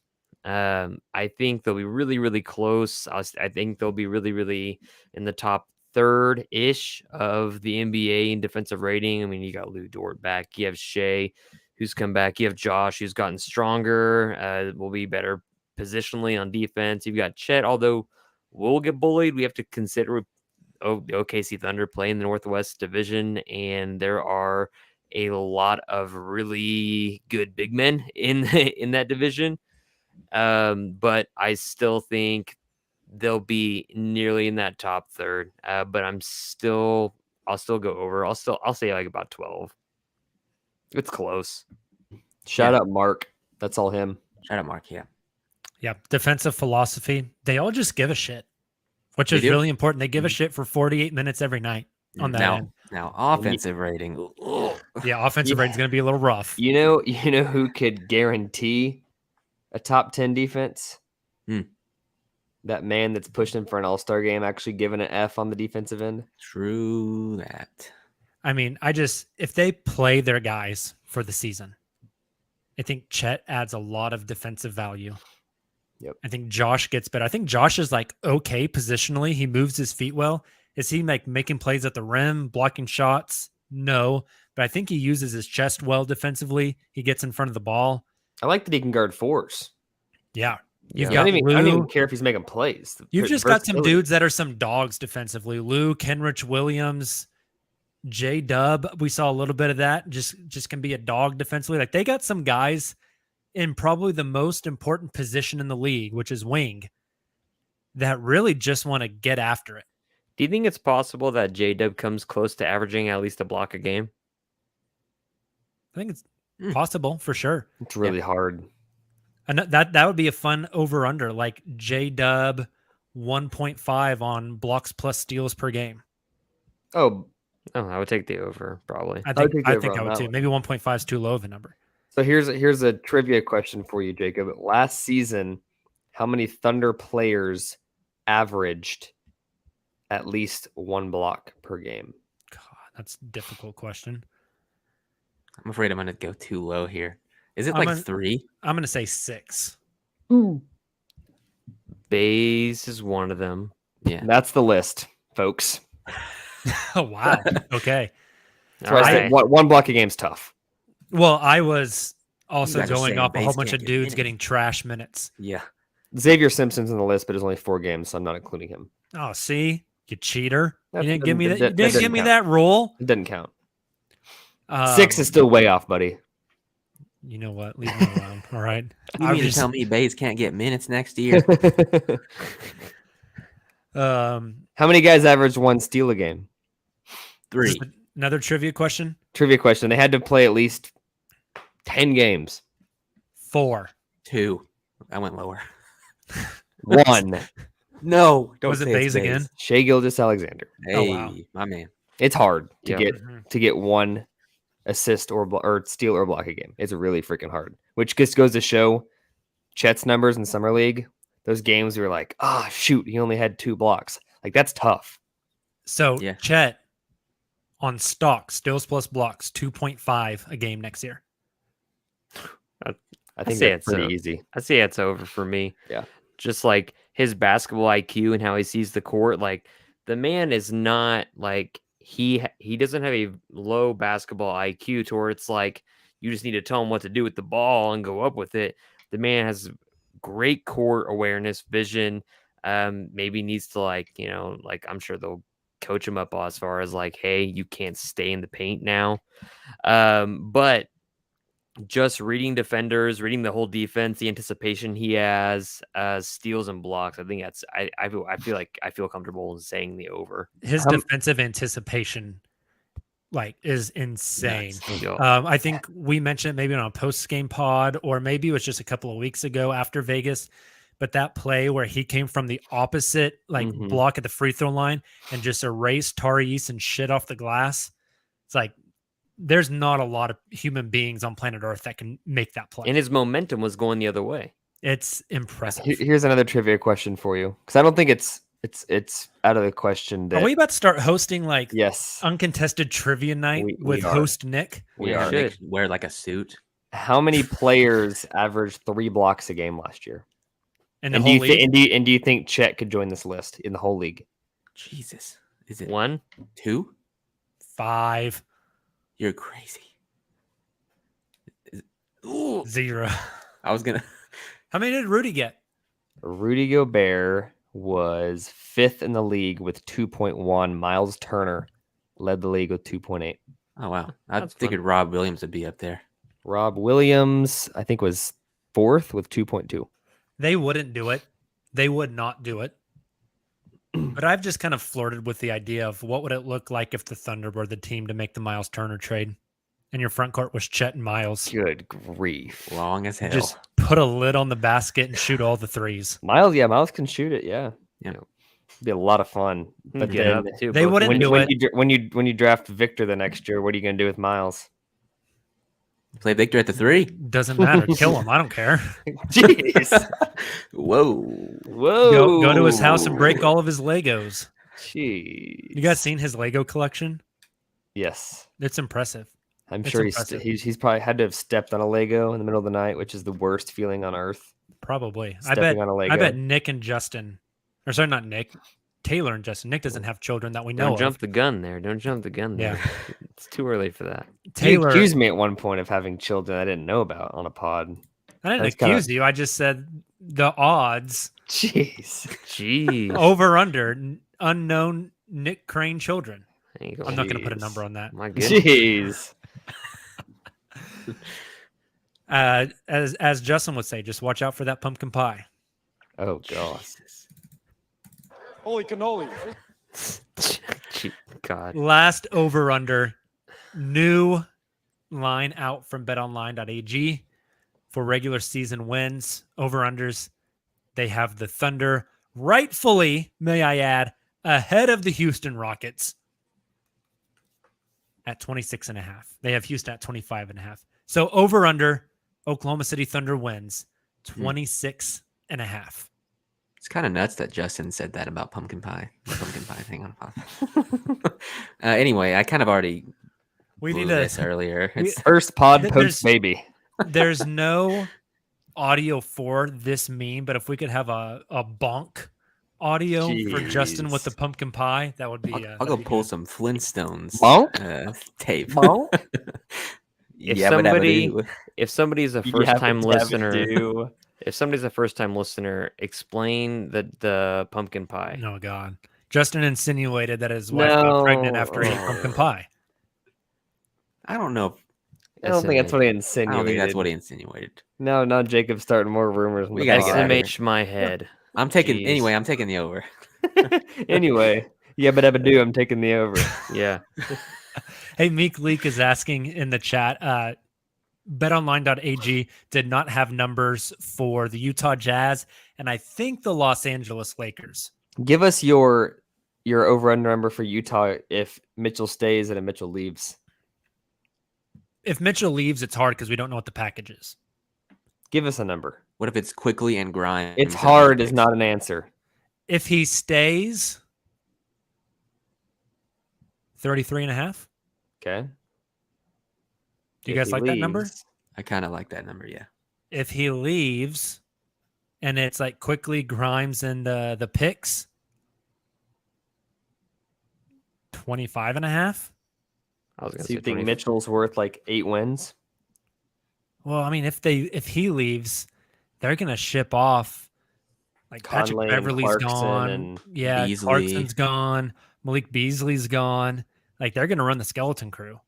I think they'll be really, really close. I think they'll be really, really in the top third ish of the NBA in defensive rating. I mean, you got Lou Dort back. You have Shea, who's come back. You have Josh, who's gotten stronger. Will be better positionally on defense. You've got Chet, although we'll get bullied. We have to consider the OKC Thunder play in the Northwest Division, and there are a lot of really good big men in that division. But I still think they'll be nearly in that top third. But I'll still go over. I'll say like about 12. It's close. Shout out Mark. That's all him. Shout out Mark, yeah. Yeah, defensive philosophy. They all just give a shit, which They is do. really important. They give a shit for 48 minutes every night on that end. Now offensive rating. Ugh. Yeah, offensive rating is going to be a little rough. You know who could guarantee a top 10 defense? That man that's pushing for an all-star game actually giving an F on the defensive end. True that. I mean, if they play their guys for the season, I think Chet adds a lot of defensive value. Yep. I think Josh gets better. I think Josh is like okay positionally. He moves his feet well. Is he like making plays at the rim, blocking shots? No, but I think he uses his chest well defensively. He gets in front of the ball. I like that he can guard fours. Yeah. You've I got don't Lou. even care if he's making plays. You've just got some Versatility. dudes that are some dogs defensively. Lou, Kenrich Williams, J-Dub. We saw a little bit of that. Just can be a dog defensively. Like they got some guys in probably the most important position in the league, which is wing, that really just want to get after it. Do you think it's possible that J-Dub comes close to averaging at least a block a game? I think it's possible for sure. It's really hard. And that would be a fun over-under, like J-Dub 1.5 on blocks plus steals per game. Oh, I would take the over probably. I would think take the I over on would that too. one. Maybe 1.5 is too low of a number. so here's a trivia question for you, Jacob. Last season, how many Thunder players averaged at least 1 block per game? God, that's a difficult question. I'm afraid I'm gonna go too low here. Is it I'm like gonna- 3? I'm going to say 6. Baze is one of them. Yeah. That's the list, folks. Oh, wow. Okay. That's why I said one block a game's tough. Well, I was also You guys are going saying off a whole Baze bunch can't of get dudes minutes. getting trash minutes. Yeah. Xavier Simpson's on the list, but it's only 4 games, so I'm not including him. Oh, see, you cheater! That You didn't give me that. You doesn't- didn't give doesn't me count. that role. It doesn't count. 6 is still way off, buddy. You know what? Leave me alone. All right. You I'm mean to just- tell me Bays can't get minutes next year? How many guys averaged 1 steal a game? 3. Is this another trivia question? Trivia question. They had to play at least 10 games. 4. 2. I went lower. 1. No, don't Was it say it's Bays again? Shea Gilgeous-Alexander. Hey, Oh, wow. my man. It's hard to Yeah. get 1 assist or steal or block a game. It's really freaking hard. Which just goes to show Chet's numbers in summer league. Those games we were like, shoot, he only had 2 blocks. Like that's tough. So Yeah. Chet on stock steals plus blocks 2.5 a game next year. I think say that's it's pretty easy. I say it's over for me. Yeah. Just like his basketball IQ and how he sees the court, like the man is not like he doesn't have a low basketball IQ to where it's like you just need to tell him what to do with the ball and go up with it. The man has great court awareness, vision. Maybe needs to like I'm sure they'll coach him up as far as like, hey, you can't stay in the paint now. But just reading defenders, reading the whole defense, the anticipation he has, steals and blocks. I think that's I feel comfortable in saying the over. His defensive anticipation is insane. I think we mentioned it maybe on a post-game pod, or maybe it was just a couple of weeks ago after Vegas, but that play where he came from the opposite block at the free throw line and just erased Tari Eason shit off the glass. It's like there's not a lot of human beings on planet Earth that can make that play. And his momentum was going the other way. It's impressive. Here's another trivia question for you, because I don't think it's out of the question. That Are we about to start hosting yes, uncontested trivia night with are. host Nick? we Yeah. are. Should. Wear like a suit. How many players averaged 3 blocks a game last year? And the And whole do, you league? do you think Chet could join this list in the whole league? Jesus. Is it 1? 2? 5, You're crazy. Ooh. 0. I was going to. How many did Rudy get? Rudy Gobert was 5th in the league with 2.1. Miles Turner led the league with 2.8. Oh, wow. I That's figured Rob Williams would be up there. Rob Williams, I think, was 4th with 2.2. They wouldn't do it. They would not do it. But I've just kind of flirted with the idea of what would it look like if the Thunder were the team to make the Miles Turner trade, and your front court was Chet and Miles. Good grief. Long as hell. Just put a lid on the basket and shoot all the threes. Miles can shoot it, yeah. Yeah. It'd be a lot of fun. But Get then up too, they both wouldn't of do them. it. when you draft Victor the next year, what are you going to do with Miles? Play Victor at the 3. Doesn't matter. Kill him. I don't care. Jeez. Whoa. Whoa. Go to his house and break all of his Legos. Jeez. You guys seen his Lego collection? Yes. It's impressive. I'm It's sure impressive. he's probably had to have stepped on a Lego in the middle of the night, which is the worst feeling on earth. Probably. Stepping on a Lego. I bet Nick and Justin, or sorry, not Nick, Taylor and Justin. Nick doesn't have children that we know Don't jump of. the gun there. Don't jump the gun there. Yeah. It's too early for that. He Taylor, accused me at one point of having children I didn't know about on a pod. I didn't that's accuse kinda- you. I just said the odds Jeez. Jeez. over under unknown Nick Crane children. There you go. I'm not going to put a Jeez. number on that. My goodness. Jeez. As Justin would say, just watch out for that pumpkin pie. Oh god. Holy cannoli. God. Last over under, new line out from betonline.ag for regular season wins, over unders. They have the Thunder, rightfully, may I add, ahead of the Houston Rockets at 26.5. They have Houston at 25.5. So over under, Oklahoma City Thunder wins 26.5. It's kind of nuts that Justin said that about pumpkin pie. The pumpkin pie thing on pop. Anyway, I kind of already We blew need this a. earlier. we- It's, First pod There's- post baby. There's no audio for this meme, but if we could have a bonk audio for Justin with the Jeez. pumpkin pie, that would be. I'll that'd go be pull good. some Flintstones tape. If Yeah, but somebody- If somebody's a first time listener, If somebody's a first time listener, explain the pumpkin pie. Oh God. Justin insinuated that his wife got pregnant after eating pumpkin pie. I don't know. I don't think that's what he I insinuated. don't think that's what he insinuated. No, now Jacob's starting more rumors. We gotta get out of here. SMH my head. I'm taking Jeez. I'm taking the over. Anyway, yabba-dabba-doo, I'm taking the over. Yeah. Hey, Meek Leak is asking in the chat, betonline.ag did not have numbers for the Utah Jazz and I think the Los Angeles Lakers. Give us your over-under number for Utah if Mitchell stays and if Mitchell leaves. If Mitchell leaves, it's hard because we don't know what the package is. Give us a number. What if it's Quickly and Grimes? It's and hard Olympics? is not an answer. If he stays, 33.5. Okay. Do you guys like that number? I kind of like that number. Yeah. If he leaves and it's like Quickly, Grimes, and the picks, 25.5. I was gonna So say you think 20. Mitchell's worth like 8 wins? Well, I mean, if he leaves, they're gonna ship off like Patrick Conley and Beverly's Clarkson gone. and Yeah, Beasley. Clarkson's gone. Malik Beasley's gone. Like they're gonna run the skeleton crew.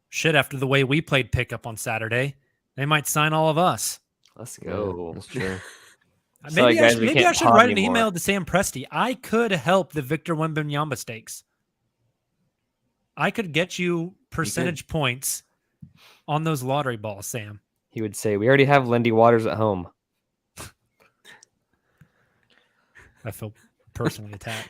Shit, after the way we played pickup on Saturday, they might sign all of us. Let's Yeah, go. that's true. Sorry, guys, we Maybe I can't should pod write an anymore. email to Sam Presti. I could help the Victor Wembanyama stakes. I could get you percentage points on those lottery balls, Sam. He would say, "We already have Lindy Waters at home." I feel personally attacked.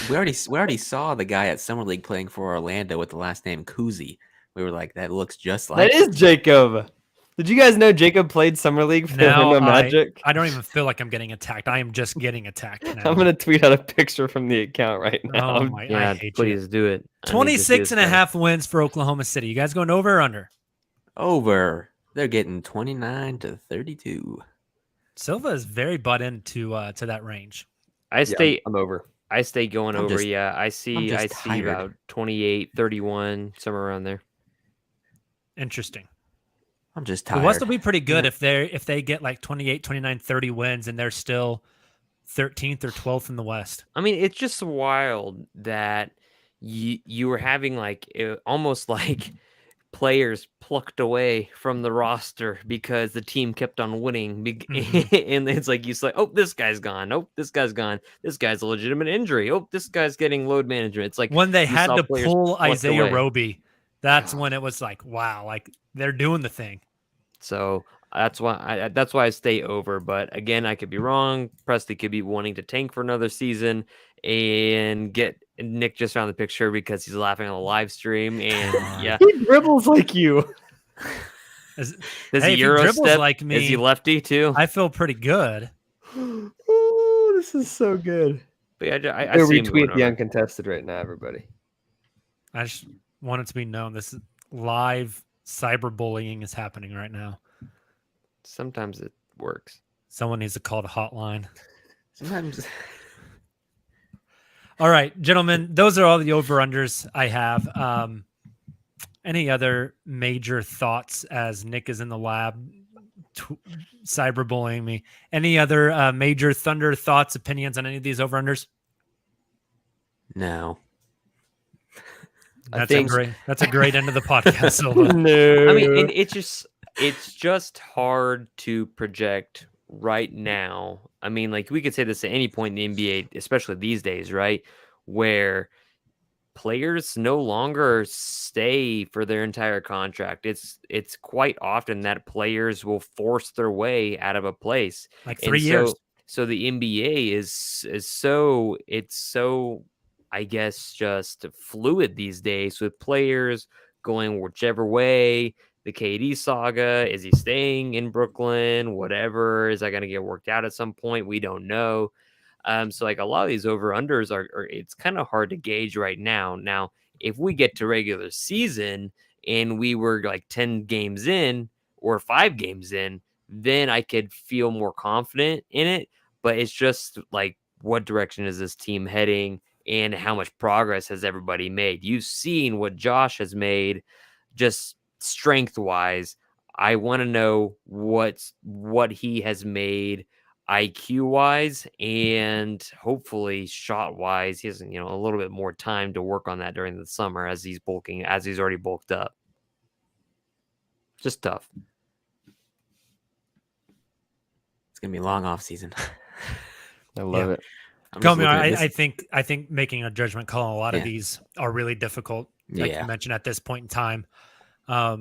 We already saw the guy at Summer League playing for Orlando with the last name Kuzi. We were like, that looks just like That is Jacob. Did you guys know Jacob played Summer League for the Now Orlando Magic? I don't even feel like I'm getting attacked. I am just getting attacked now. I'm gonna tweet out a picture from the account right now. Oh my! Yeah, I hate please you. do it. I need to see 26 this and a guy. half wins for Oklahoma City. You guys going over or under? over. They're getting 29-32. Silva is very butt into to that range. I stay. I'm over. I stay going I'm over. just- Yeah, I I'm see. just I see tired. about 28, 31, somewhere around there. Interesting. I'm just The tired. West will be pretty good if they get like 28, 29, 30 wins and they're still 13th or 12th in the West. I mean, it's just wild that you were having like almost like players plucked away from the roster because the team kept on winning. And it's like you say, oh, this guy's gone. Oh, this guy's gone. This guy's a legitimate injury. Oh, this guy's getting load management. It's like When they you had saw to players pull plucked Isaiah away. Roby, that's when it was like, wow, like they're doing the thing. So that's why I stay over. But again, I could be wrong. Presti could be wanting to tank for another season and get Nick just found the picture because he's laughing on the live stream. And yeah, He dribbles like you. does Hey, if he he Euro dribbles step? like Is he me, lefty too? I feel pretty good. Oh, this is so good. But yeah, I Go see him going retweet the over. uncontested right now, everybody. I just want it to be known this is live cyberbullying is happening right now. Sometimes it works. Someone needs to call the hotline. Sometimes All right, gentlemen, those are all the over-unders I have. Any other major thoughts as Nick is in the lab cyberbullying me? Any other major Thunder thoughts, opinions on any of these over-unders? no. That's think- a great end of the podcast, Silva. No. I mean, and it's just hard to project right now. I mean, like we could say this at any point in the NBA, especially these days, right? Where players no longer stay for their entire contract. It's quite often that players will force their way out of a place. Like And 3 years. So the NBA is so I guess just fluid these days with players going whichever way. The KD saga, is he staying in Brooklyn? Whatever, is that going to get worked out at some point? We don't know. So like a lot of these over unders are it's kind of hard to gauge right now. Now, if we get to regular season and we were like 10 games in or 5 games in, then I could feel more confident in it. But it's just like, what direction is this team heading and how much progress has everybody made? You've seen what Josh has made just strength wise. I want to know what he has made IQ wise and hopefully shot wise. He has, a little bit more time to work on that during the summer as he's already bulked up. Just tough. It's gonna be a long off season. I love it. Call me. I think making a judgment call on a lot of these are really difficult, like you mentioned at this point in time. But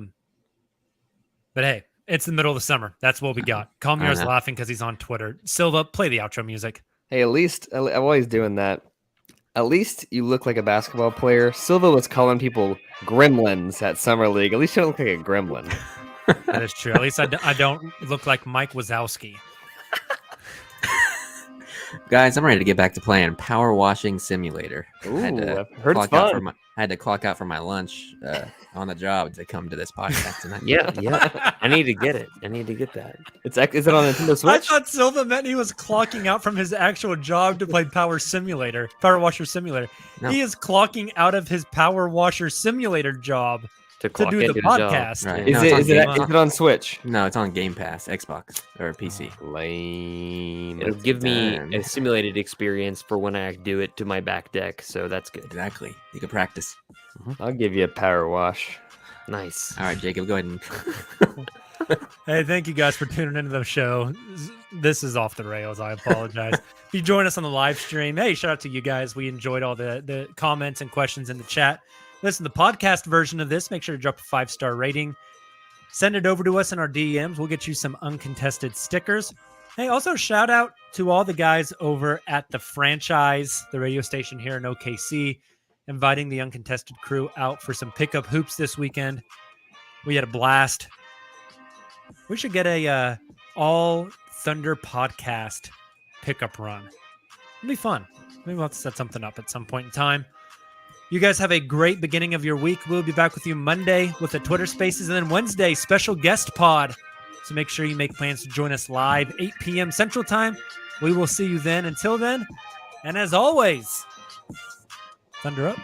hey, it's the middle of the summer. That's what we got. Calmier's laughing because he's on Twitter. Silva, play the outro music. Hey, at least I'm always doing that. At least you look like a basketball player. Silva was calling people gremlins at Summer League. At least you don't look like a gremlin. That is true. At least I don't look like Mike Wazowski. Guys, I'm ready to get back to playing Power Washing Simulator. Ooh, I've heard it's fun. I had to clock out for my lunch on the job to come to this podcast tonight. Yeah. I need to get it. I need to get that. Is it on Nintendo Switch? I thought Silva meant he was clocking out from his actual job to play Power Washer Simulator. No. He is clocking out of his Power Washer Simulator job to do the podcast. Right. Is it on Switch? No, it's on Game Pass, Xbox or PC. Lame. It'll give me a simulated experience for when I do it to my back deck, so that's good. Exactly. You can practice. I'll give you a power wash. Nice. All right, Jacob, go ahead and. Hey, thank you guys for tuning into the show. This is off the rails. I apologize. If you join us on the live stream, hey, shout out to you guys. We enjoyed all the comments and questions in the chat. Listen, the podcast version of this, make sure to drop a 5-star rating. Send it over to us in our DMs. We'll get you some uncontested stickers. Hey, also shout out to all the guys over at The Franchise, the radio station here in OKC, inviting the uncontested crew out for some pickup hoops this weekend. We had a blast. We should get a all Thunder podcast pickup run. It'll be fun. Maybe we'll have to set something up at some point in time. You guys have a great beginning of your week. We'll be back with you Monday with the Twitter Spaces, and then Wednesday, special guest pod. So make sure you make plans to join us live, 8 p.m. Central Time. We will see you then. Until then, and as always, Thunder up.